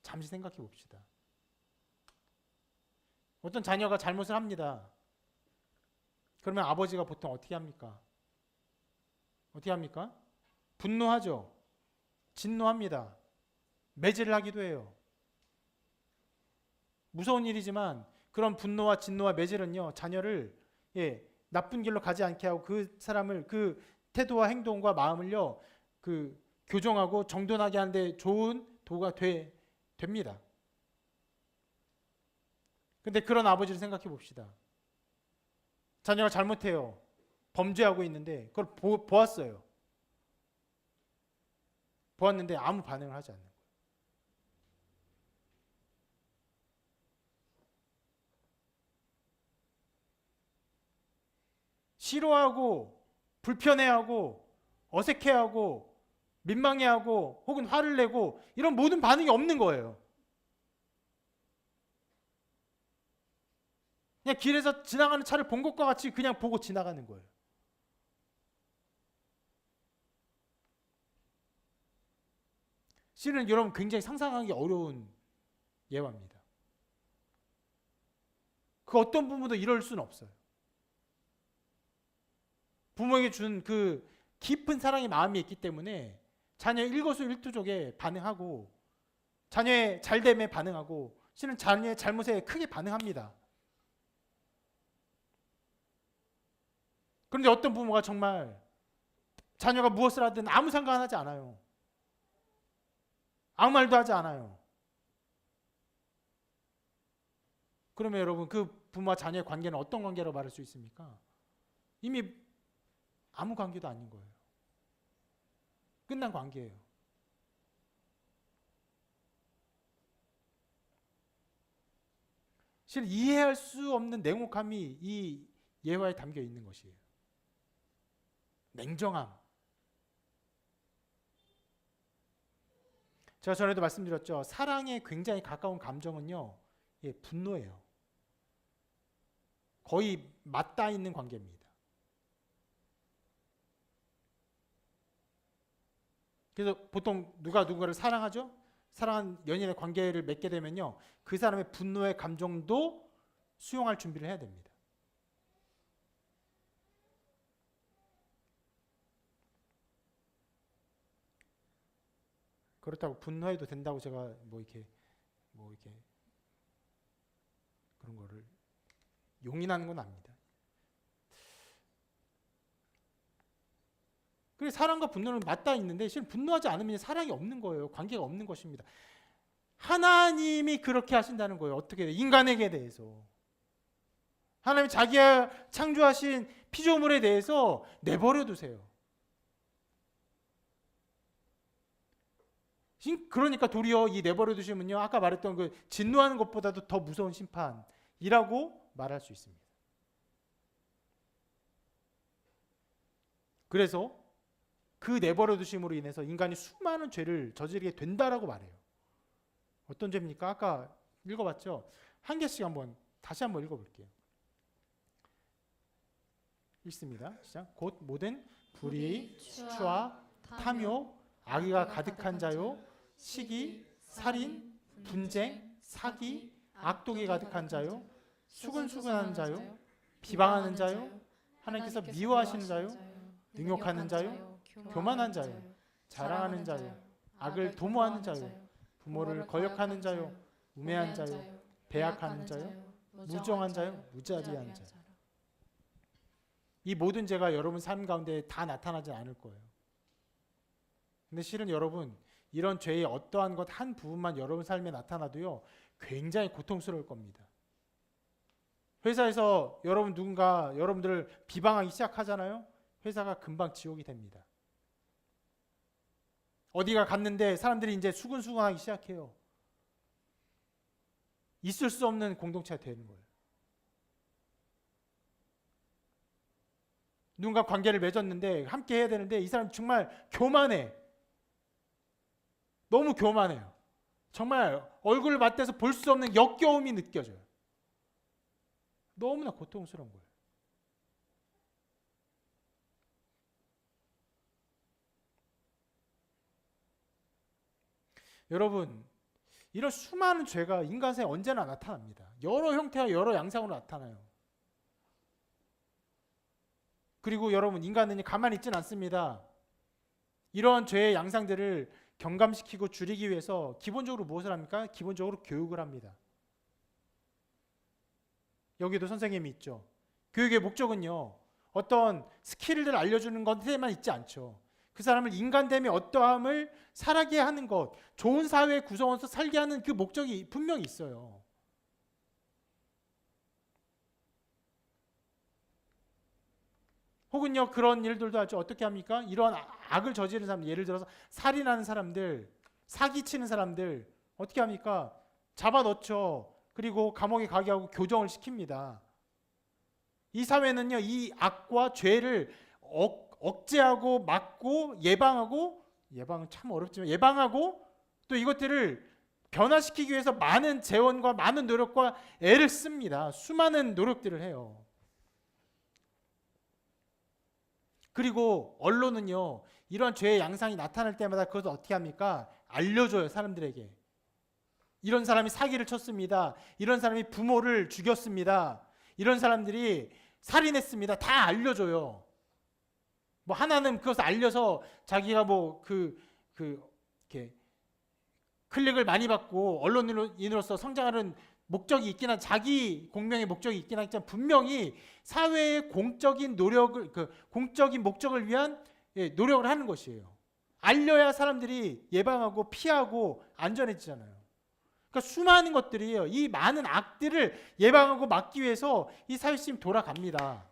잠시 생각해 봅시다. 어떤 자녀가 잘못을 합니다. 그러면 아버지가 보통 어떻게 합니까? 분노하죠. 진노합니다. 매질을 하기도 해요. 무서운 일이지만 그런 분노와 진노와 매질은요, 자녀를 나쁜 길로 가지 않게 하고 그 사람을 그 태도와 행동과 마음을요, 그 교정하고 정돈하게 하는데 좋은 도구가 됩니다. 근데 그런 아버지를 생각해 봅시다. 자녀가 잘못해요. 범죄하고 있는데 그걸 보았어요. 보았는데 아무 반응을 하지 않는 거예요. 싫어하고 불편해하고 어색해하고 민망해하고 혹은 화를 내고 이런 모든 반응이 없는 거예요. 그냥 길에서 지나가는 차를 본 것과 같이 그냥 보고 지나가는 거예요. 실은 여러분 굉장히 상상하기 어려운 예화입니다. 그 어떤 부모도 이럴 수는 없어요. 부모에게 준 그 깊은 사랑의 마음이 있기 때문에 자녀의 일거수일투족에 반응하고 자녀의 잘됨에 반응하고 실은 자녀의 잘못에 크게 반응합니다. 그런데 어떤 부모가 정말 자녀가 무엇을 하든 아무 상관하지 않아요. 아무 말도 하지 않아요. 그러면 여러분 그 부모와 자녀의 관계는 어떤 관계로 말할 수 있습니까? 이미 아무 관계도 아닌 거예요. 끝난 관계예요. 실은 이해할 수 없는 냉혹함이 이 예화에 담겨 있는 것이에요. 냉정함. 제가 전에도 말씀드렸죠. 사랑에 굉장히 가까운 감정은요, 분노예요. 거의 맞닿아 있는 관계입니다. 그래서 보통 누가 누군가를 사랑하죠? 사랑한 연인의 관계를 맺게 되면요, 그 사람의 분노의 감정도 수용할 준비를 해야 됩니다. 그렇다고 분노해도 된다고 제가 뭐 이렇게 그런 거를 용인하는 건 아닙니다. 그래서 사랑과 분노는 맞닿아 있는데 실은 분노하지 않으면 사랑이 없는 거예요. 관계가 없는 것입니다. 하나님이 그렇게 하신다는 거예요. 어떻게? 인간에게 대해서. 하나님이 자기가 창조하신 피조물에 대해서 내버려 두세요. 그러니까 도리어 이 내버려 두시면요, 아까 말했던 그 진노하는 것보다도 더 무서운 심판이라고 말할 수 있습니다. 그래서 그 내버려 두심으로 인해서 인간이 수많은 죄를 저지르게 된다라고 말해요. 어떤 죄입니까? 아까 읽어봤죠? 한 개씩 다시 한번 읽어볼게요. 읽습니다. 시작. 곧 모든 불의, 추와, 탐욕, 악의가 가득한 자요, 시기, 살인, 분쟁, 사기, 악독이 가득한 자요, 수근수근하는 자요, 비방하는 자요, 하나님께서 미워하시는 자요, 능욕하는 자요, 교만한 자요, 자랑하는 자요, 악을 도모하는 자요, 부모를 거역하는 자요, 우매한 자요, 배약하는 자요, 무정한 자요, 무자비한 자요. 이 모든 죄가 여러분 삶 가운데 다 나타나지 않을 거예요. 근데 실은 여러분, 이런 죄의 어떠한 것 한 부분만 여러분 삶에 나타나도요, 굉장히 고통스러울 겁니다. 회사에서 누군가 여러분들을 비방하기 시작하잖아요. 회사가 금방 지옥이 됩니다. 어디가 갔는데 사람들이 이제 수근수근하기 시작해요. 있을 수 없는 공동체가 되는 거예요. 누군가 관계를 맺었는데 함께 해야 되는데 이 사람 정말 교만해. 너무 교만해요. 정말 얼굴을 맞대서 볼 수 없는 역겨움이 느껴져요. 너무나 고통스러운 거예요. 여러분, 이런 수많은 죄가 인간사에 언제나 나타납니다. 여러 형태와 여러 양상으로 나타나요. 그리고 여러분, 인간은 가만히 있지는 않습니다. 이러한 죄의 양상들을 경감시키고 줄이기 위해서 기본적으로 무엇을 합니까? 기본적으로 교육을 합니다. 여기도 선생님이 있죠. 교육의 목적은요, 어떤 스킬을 알려주는 것에만 있지 않죠. 그 사람을 인간됨의 어떠함을 살아게 하는 것, 좋은 사회 구성원으로서 살게 하는 그 목적이 분명히 있어요. 혹은요, 그런 일들도 하죠. 어떻게 합니까? 이런 악을 저지르는 사람들, 예를 들어서 살인하는 사람들, 사기치는 사람들 어떻게 합니까? 잡아넣죠. 그리고 감옥에 가게 하고 교정을 시킵니다. 이 사회는요, 이 악과 죄를 억제하고 막고 예방은 참 어렵지만 예방하고 또 이것들을 변화시키기 위해서 많은 재원과 많은 노력과 애를 씁니다. 수많은 노력들을 해요. 그리고 언론은요, 이런 죄의 양상이 나타날 때마다 그것을 어떻게 합니까? 알려줘요, 사람들에게. 이런 사람이 사기를 쳤습니다. 이런 사람이 부모를 죽였습니다. 이런 사람들이 살인했습니다. 다 알려줘요. 뭐 하나는 그것을 알려서 자기가 이렇게 클릭을 많이 받고 언론인으로서 성장하는 목적이 있긴 한, 자기 공명의 목적이 있긴 하지만 분명히 사회의 공적인 목적을 위한 노력을 하는 것이에요. 알려야 사람들이 예방하고 피하고 안전해지잖아요. 그러니까 수많은 것들이에요. 이 많은 악들을 예방하고 막기 위해서 이 사회 시스템이 돌아갑니다.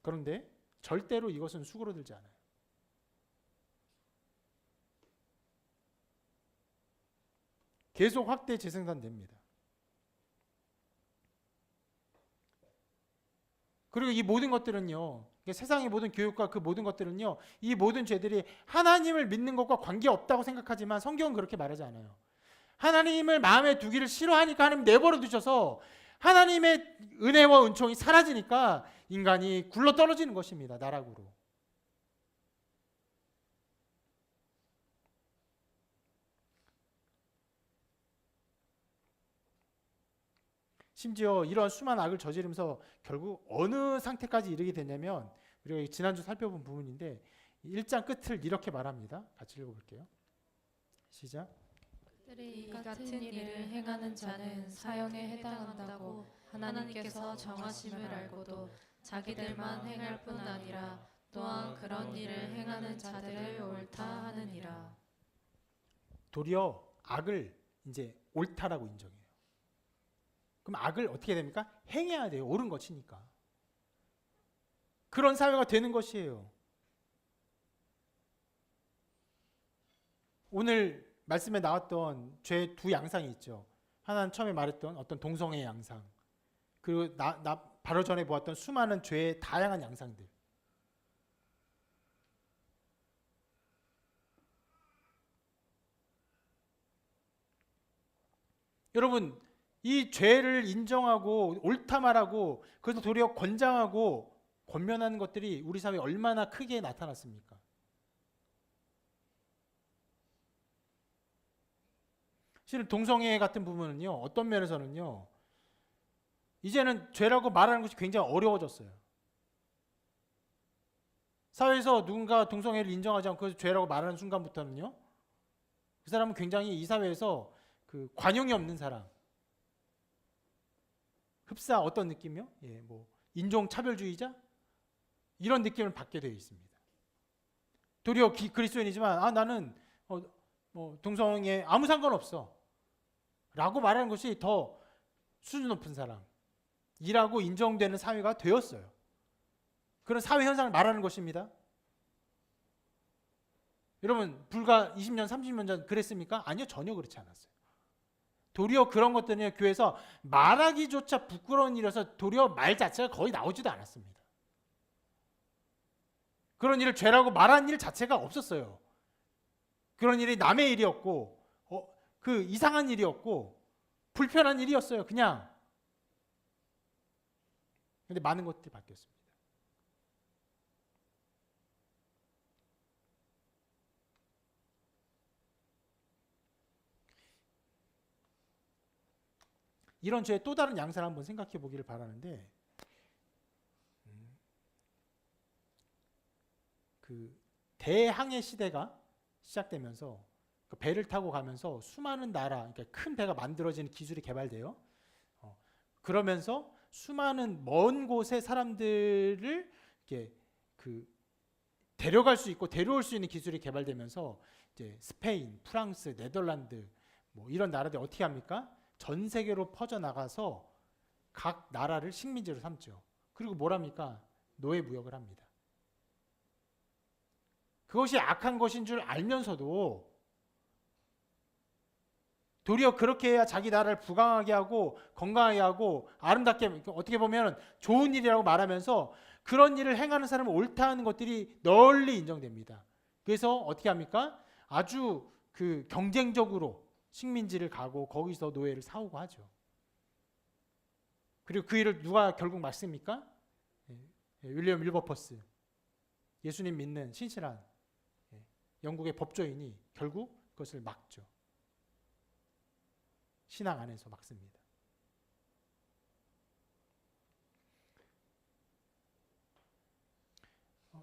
그런데 절대로 이것은 수그러들지 않아요. 계속 확대 재생산됩니다. 그리고 이 모든 것들은요, 세상의 모든 교육과 그 모든 것들은요, 이 모든 죄들이 하나님을 믿는 것과 관계없다고 생각하지만 성경은 그렇게 말하지 않아요. 하나님을 마음에 두기를 싫어하니까 하나님 내버려 두셔서 하나님의 은혜와 은총이 사라지니까 인간이 굴러 떨어지는 것입니다. 나락으로. 심지어 이러한 수많은 악을 저지르면서 결국 어느 상태까지 이르게 되냐면, 우리가 지난주 살펴본 부분인데 1장 끝을 이렇게 말합니다. 같이 읽어볼게요. 시작. 이 같은 일을 행하는 자는 사형에 해당한다고 하나님께서 정하심을 알고도 자기들만 행할 뿐 아니라 또한 그런 일을 행하는 자들을 옳다 하느니라. 도리어 악을 이제 옳다라고 인정해요. 그럼 악을 어떻게 됩니까? 행해야 돼요. 옳은 것이니까. 그런 사회가 되는 것이에요. 오늘 말씀에 나왔던 죄의 두 양상이 있죠. 하나는 처음에 말했던 어떤 동성애 양상, 그리고 바로 전에 보았던 수많은 죄의 다양한 양상들. 여러분, 이 죄를 인정하고 옳다 말하고 그래서 도리어 권장하고 권면하는 것들이 우리 사회에 얼마나 크게 나타났습니까? 실은 동성애 같은 부분은요, 어떤 면에서는요, 이제는 죄라고 말하는 것이 굉장히 어려워졌어요. 사회에서 누군가 동성애를 인정하지 않고 죄라고 말하는 순간부터는요, 그 사람은 굉장히 이 사회에서 그 관용이 없는 사람, 흡사 어떤 느낌이요? 뭐 인종 차별주의자 이런 느낌을 받게 되어 있습니다. 도리어 그리스도인이지만 나는 뭐 동성애 아무 상관없어라고 말하는 것이 더 수준 높은 사람이라고 인정되는 사회가 되었어요. 그런 사회 현상을 말하는 것입니다. 여러분, 불과 20년, 30년 전 그랬습니까? 아니요, 전혀 그렇지 않았어요. 도리어 그런 것들은 교회에서 말하기조차 부끄러운 일이어서 도리어 말 자체가 거의 나오지도 않았습니다. 그런 일을 죄라고 말한 일 자체가 없었어요. 그런 일이 남의 일이었고 그 이상한 일이었고 불편한 일이었어요. 그냥. 근데 많은 것들이 바뀌었습니다. 이런 죄의 또 다른 양상을 한번 생각해 보기를 바라는데, 그 대항해 시대가 시작되면서 그 배를 타고 가면서 수많은 나라, 그러니까 큰 배가 만들어지는 기술이 개발돼요. 그러면서 수많은 먼 곳의 사람들을 이렇게 데려갈 수 있고 데려올 수 있는 기술이 개발되면서 이제 스페인, 프랑스, 네덜란드 뭐 이런 나라들이 어떻게 합니까? 전 세계로 퍼져나가서 각 나라를 식민지로 삼죠. 그리고 뭘 합니까? 노예 무역을 합니다. 그것이 악한 것인 줄 알면서도 도리어 그렇게 해야 자기 나라를 부강하게 하고 건강하게 하고 아름답게, 어떻게 보면 좋은 일이라고 말하면서 그런 일을 행하는 사람을 옳다 하는 것들이 널리 인정됩니다. 그래서 어떻게 합니까? 아주 경쟁적으로 식민지를 가고 거기서 노예를 사오고 하죠. 그리고 그 일을 누가 결국 막습니까? 윌리엄 윌버퍼스, 예수님 믿는 신실한 영국의 법조인이 결국 그것을 막죠. 신앙 안에서 막습니다.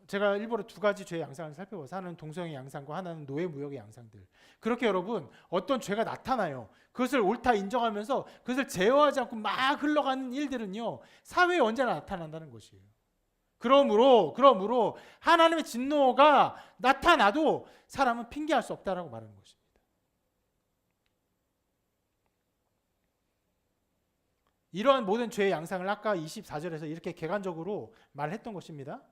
제가 일부러 두 가지 죄의 양상을 살펴봐서 하나는 동성애 양상과 하나는 노예 무역의 양상들. 그렇게 여러분 어떤 죄가 나타나요. 그것을 옳다 인정하면서 그것을 제어하지 않고 막 흘러가는 일들은요, 사회에 언제나 나타난다는 것이에요. 그러므로 하나님의 진노가 나타나도 사람은 핑계할 수 없다라고 말하는 것입니다. 이러한 모든 죄의 양상을 아까 24절에서 이렇게 객관적으로 말했던 것입니다.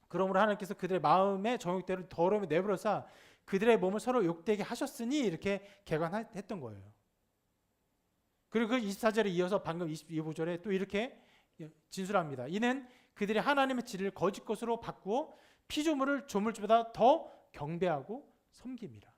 그러므로 하나님께서 그들의 마음의 정욕대로 더러움에 내버려서 그들의 몸을 서로 욕되게 하셨으니 이렇게 객관했던 거예요. 그리고 그 24절에 이어서 방금 25절에 또 이렇게 진술합니다. 이는 그들이 하나님의 진리를 거짓 것으로 바꾸어 피조물을 조물주보다 더 경배하고 섬깁니다.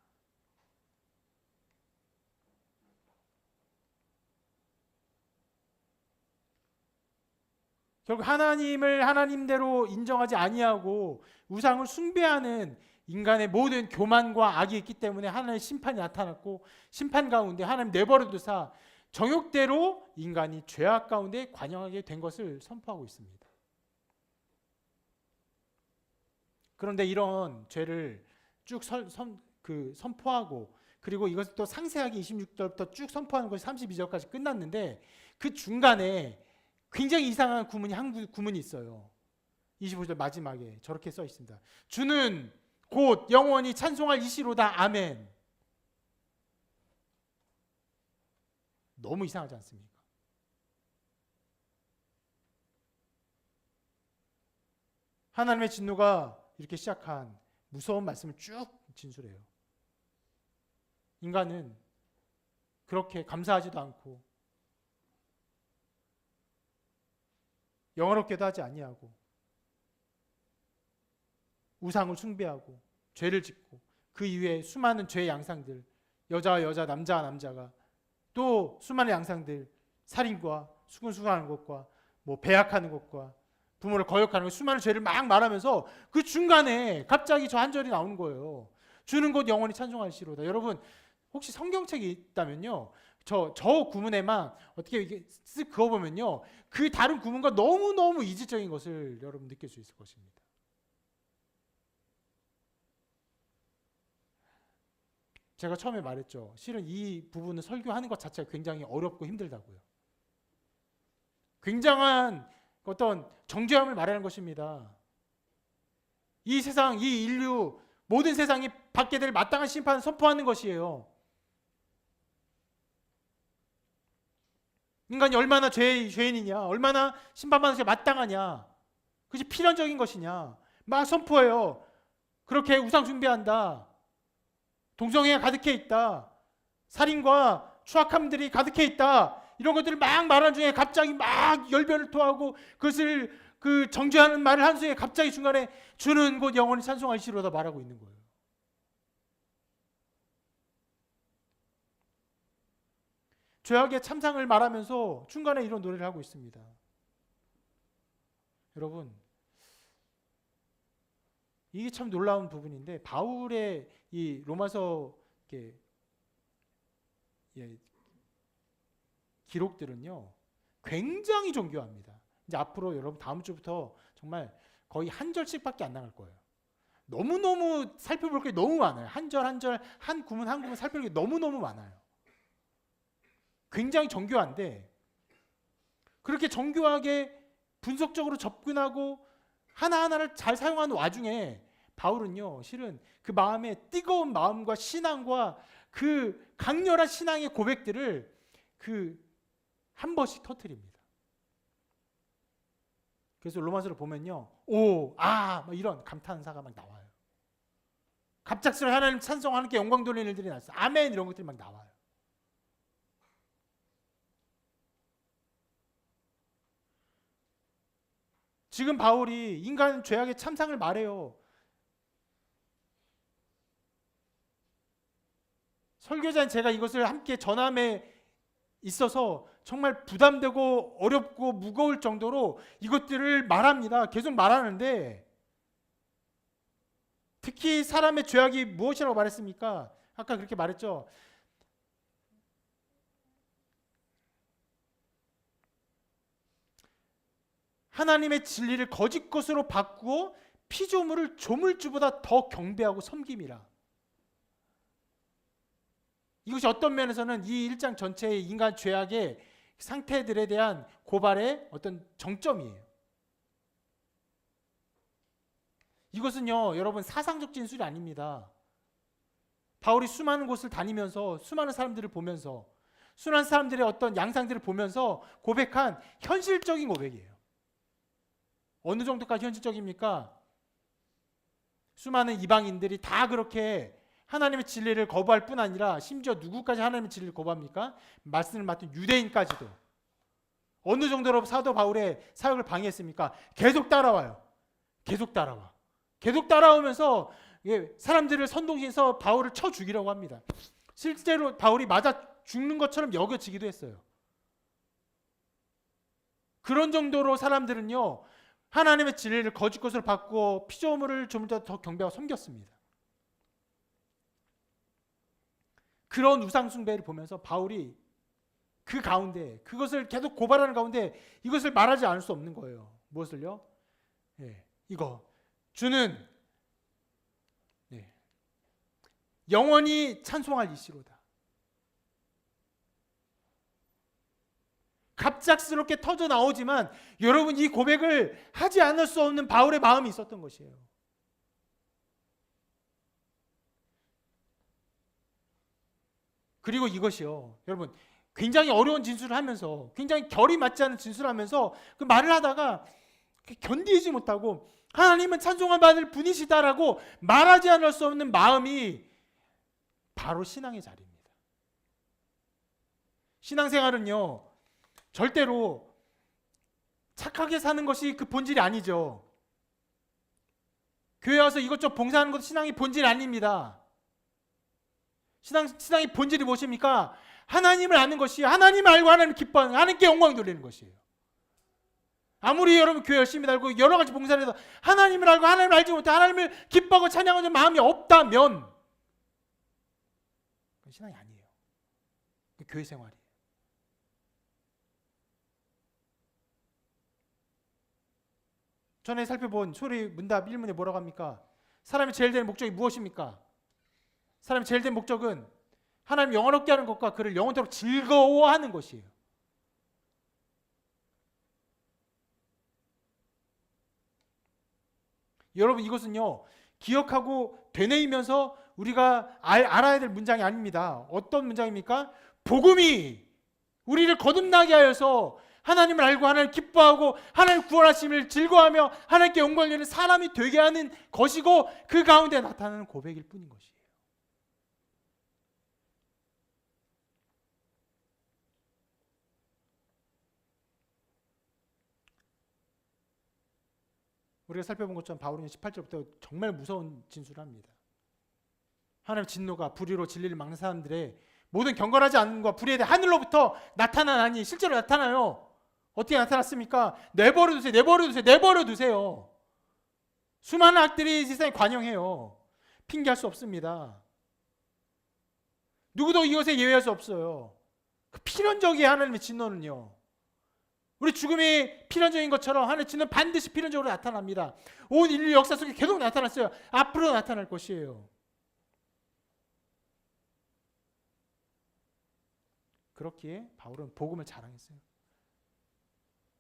결국 하나님을 하나님대로 인정하지 아니하고 우상을 숭배하는 인간의 모든 교만과 악이 있기 때문에 하나님의 심판이 나타났고, 심판 가운데 하나님 내버려 두사 정욕대로 인간이 죄악 가운데 관영하게 된 것을 선포하고 있습니다. 그런데 이런 죄를 쭉 선포하고, 그리고 이것을 또 상세하게 26절부터 쭉 선포하는 것이 32절까지 끝났는데, 그 중간에 굉장히 이상한 한 구문이 있어요. 25절 마지막에 저렇게 써 있습니다. 주는 곧 영원히 찬송할 이시로다. 아멘. 너무 이상하지 않습니까? 하나님의 진노가 이렇게 시작한 무서운 말씀을 쭉 진술해요. 인간은 그렇게 감사하지도 않고 영화롭게도 하지 아니하고 우상을 숭배하고 죄를 짓고 그 이후에 수많은 죄의 양상들, 여자와 여자, 남자와 남자가 또 수많은 양상들, 살인과 수군수군하는 것과 뭐 배약하는 것과 부모를 거역하는 것, 수많은 죄를 막 말하면서 그 중간에 갑자기 저 한 절이 나오는 거예요. 주는 곧 영원히 찬송하시로다. 여러분 혹시 성경책이 있다면요, 저 구문에만 어떻게 이게 쓱 그어보면요, 그 다른 구문과 너무너무 이질적인 것을 여러분 느낄 수 있을 것입니다. 제가 처음에 말했죠. 실은 이 부분을 설교하는 것 자체가 굉장히 어렵고 힘들다고요. 굉장한 어떤 정죄함을 말하는 것입니다. 이 세상, 이 인류, 모든 세상이 받게 될 마땅한 심판을 선포하는 것이에요. 인간이 얼마나 죄인이냐, 얼마나 심판받는 게 마땅하냐, 그것이 필연적인 것이냐 막 선포해요. 그렇게 우상 숭배한다, 동성애가 가득해 있다, 살인과 추악함들이 가득해 있다, 이런 것들을 막 말하는 중에 갑자기 막 열변을 토하고 그것을 그 정죄하는 말을 한 수에 갑자기 중간에 주는 곧 영원히 찬송하시리로다 말하고 있는 거예요. 죄악의 참상을 말하면서 중간에 이런 노래를 하고 있습니다. 여러분, 이게 참 놀라운 부분인데 바울의 이 로마서 기록들은요 굉장히 정교합니다. 이제 앞으로 여러분 다음 주부터 정말 거의 한 절씩밖에 안 나갈 거예요. 너무너무 살펴볼 게 너무 많아요. 한 절 한 절, 한 구문 한 구문 살펴볼 게 너무너무 많아요. 굉장히 정교한데 그렇게 정교하게 분석적으로 접근하고 하나하나를 잘 사용하는 와중에 바울은요 실은 그 마음의 뜨거운 마음과 신앙과 그 강렬한 신앙의 고백들을 한 번씩 터뜨립니다. 그래서 로마서를 보면요, 오, 아, 뭐 이런 감탄사가 막 나와요. 갑작스레 하나님 찬송, 하나님께 영광 돌리는 일들이 났어요. 아멘, 이런 것들이 막 나와요. 지금 바울이 인간 죄악의 참상을 말해요. 설교자인 제가 이것을 함께 전함에 있어서 정말 부담되고 어렵고 무거울 정도로 이것들을 말합니다. 계속 말하는데 특히 사람의 죄악이 무엇이라고 말했습니까? 아까 그렇게 말했죠. 하나님의 진리를 거짓 것으로 바꾸어 피조물을 조물주보다 더 경배하고 섬김이라. 이것이 어떤 면에서는 이 1장 전체의 인간 죄악의 상태들에 대한 고발의 어떤 정점이에요. 이것은요, 여러분 사상적 진술이 아닙니다. 바울이 수많은 곳을 다니면서 수많은 사람들을 보면서 수많은 사람들의 어떤 양상들을 보면서 고백한 현실적인 고백이에요. 어느 정도까지 현실적입니까? 수많은 이방인들이 다 그렇게 하나님의 진리를 거부할 뿐 아니라 심지어 누구까지 하나님의 진리를 거부합니까? 말씀을 맡은 유대인까지도. 어느 정도로 사도 바울의 사역을 방해했습니까? 계속 따라와요. 계속 따라와. 계속 따라오면서 사람들을 선동시해서 바울을 쳐 죽이려고 합니다. 실제로 바울이 맞아 죽는 것처럼 여겨지기도 했어요. 그런 정도로 사람들은요 하나님의 진리를 거짓 것으로 바꾸어 피조물을 좀 더 경배하고 섬겼습니다. 그런 우상 숭배를 보면서 바울이 그 가운데 그것을 계속 고발하는 가운데 이것을 말하지 않을 수 없는 거예요. 무엇을요? 이거 주는 영원히 찬송할 이시로다. 갑작스럽게 터져 나오지만 여러분 이 고백을 하지 않을 수 없는 바울의 마음이 있었던 것이에요. 그리고 이것이요, 여러분 굉장히 어려운 진술을 하면서, 굉장히 결이 맞지 않는 진술을 하면서 그 말을 하다가 견디지 못하고 하나님은 찬송을 받을 분이시다라고 말하지 않을 수 없는 마음이 바로 신앙의 자리입니다. 신앙생활은요, 절대로 착하게 사는 것이 그 본질이 아니죠. 교회 와서 이것저것 봉사하는 것도 신앙의 본질이 아닙니다. 신앙의 본질이 무엇입니까? 하나님을 아는 것이에요. 하나님을 알고 하나님을 기뻐하는, 하나님께 영광 돌리는 것이에요. 아무리 여러분 교회 열심히 다니고 여러 가지 봉사를 해서 하나님을 알고 하나님을 알지 못해 하나님을 기뻐하고 찬양하는 마음이 없다면 그건 신앙이 아니에요. 교회 생활이에요. 전에 살펴본 소리 문답 1문에 뭐라고 합니까? 사람이 제일 된 목적이 무엇입니까? 사람이 제일 된 목적은 하나님 영원롭게 하는 것과 그를 영원토록 즐거워하는 것이에요. 여러분, 이것은요, 기억하고 되뇌이면서 우리가 알아야 될 문장이 아닙니다. 어떤 문장입니까? 복음이 우리를 거듭나게 하여서 하나님을 알고 하나님을 기뻐하고 하나님 구원하심을 즐거워하며 하나님께 영광을 드리는 사람이 되게 하는 것이고, 그 가운데 나타나는 고백일 뿐인 것이에요. 우리가 살펴본 것처럼 바울은 18절부터 정말 무서운 진술을 합니다. 하나님의 진노가 불의로 진리를 막는 사람들의 모든 경건하지 않음과 불의에 대해 하늘로부터 나타나니, 실제로 나타나요. 어떻게 나타났습니까? 내버려 두세요. 내버려 두세요. 내버려 두세요. 수많은 악들이 세상에 관영해요. 핑계할 수 없습니다. 누구도 이것에 예외할 수 없어요. 그 필연적인 하나님의 진노는요, 우리 죽음이 필연적인 것처럼 하나님의 진노는 반드시 필연적으로 나타납니다. 온 인류 역사 속에 계속 나타났어요. 앞으로 나타날 것이에요. 그렇기에 바울은 복음을 자랑했어요.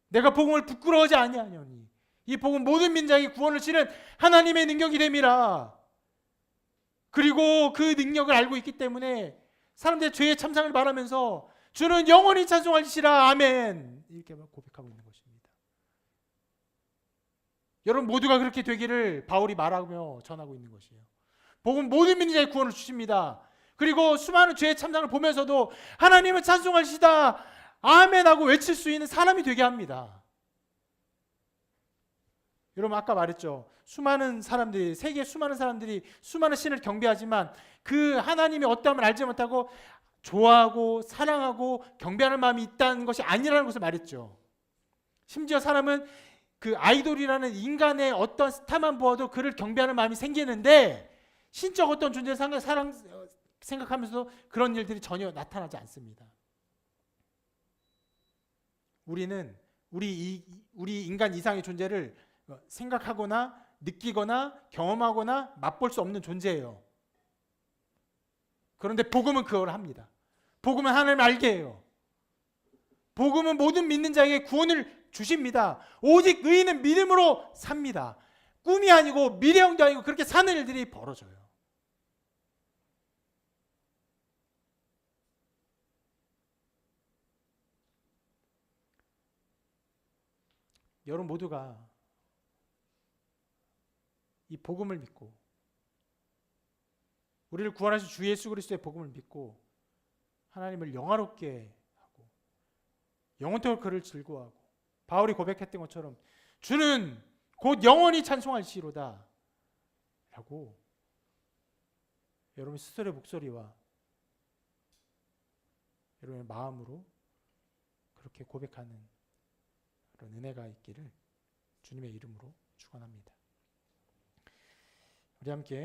내가 복음을 부끄러워하지 아니하노니 이 복음 모든 민족이 구원을 치는 하나님의 능력이 됨이라. 그리고 그 능력을 알고 있기 때문에 사람들의 죄의 참상을 바라면서 주는 영원히 찬송하시라 아멘, 이렇게 고백하고 있는 것입니다. 여러분 모두가 그렇게 되기를 바울이 말하며 전하고 있는 것이에요. 복음 모든 민족의 구원을 주십니다. 그리고 수많은 죄의 참상을 보면서도 하나님은 찬송하시다 아멘 하고 외칠 수 있는 사람이 되게 합니다. 여러분 아까 말했죠. 수많은 사람들이, 세계 수많은 사람들이 수많은 신을 경배하지만 그 하나님의 어떠함을 알지 못하고 좋아하고 사랑하고 경배하는 마음이 있다는 것이 아니라는 것을 말했죠. 심지어 사람은 그 아이돌이라는 인간의 어떤 스타만 보아도 그를 경배하는 마음이 생기는데 신적 어떤 존재를 생각하면서도 그런 일들이 전혀 나타나지 않습니다. 우리는 우리 인간 이상의 존재를 생각하거나 느끼거나 경험하거나 맛볼 수 없는 존재예요. 그런데 복음은 그걸 합니다. 복음은 하나님을 알게 해요. 복음은 모든 믿는 자에게 구원을 주십니다. 오직 의인은 믿음으로 삽니다. 꿈이 아니고 미래형도 아니고 그렇게 사는 일들이 벌어져요. 여러분 모두가 이 복음을 믿고 우리를 구원하신 주 예수 그리스도의 복음을 믿고 하나님을 영화롭게 하고 영원토록 그를 즐거워하고 바울이 고백했던 것처럼 주는 곧 영원히 찬송할지로다 라고 여러분 스스로의 목소리와 여러분의 마음으로 그렇게 고백하는 그런 은혜가 있기를 주님의 이름으로 축원합니다. 우리 함께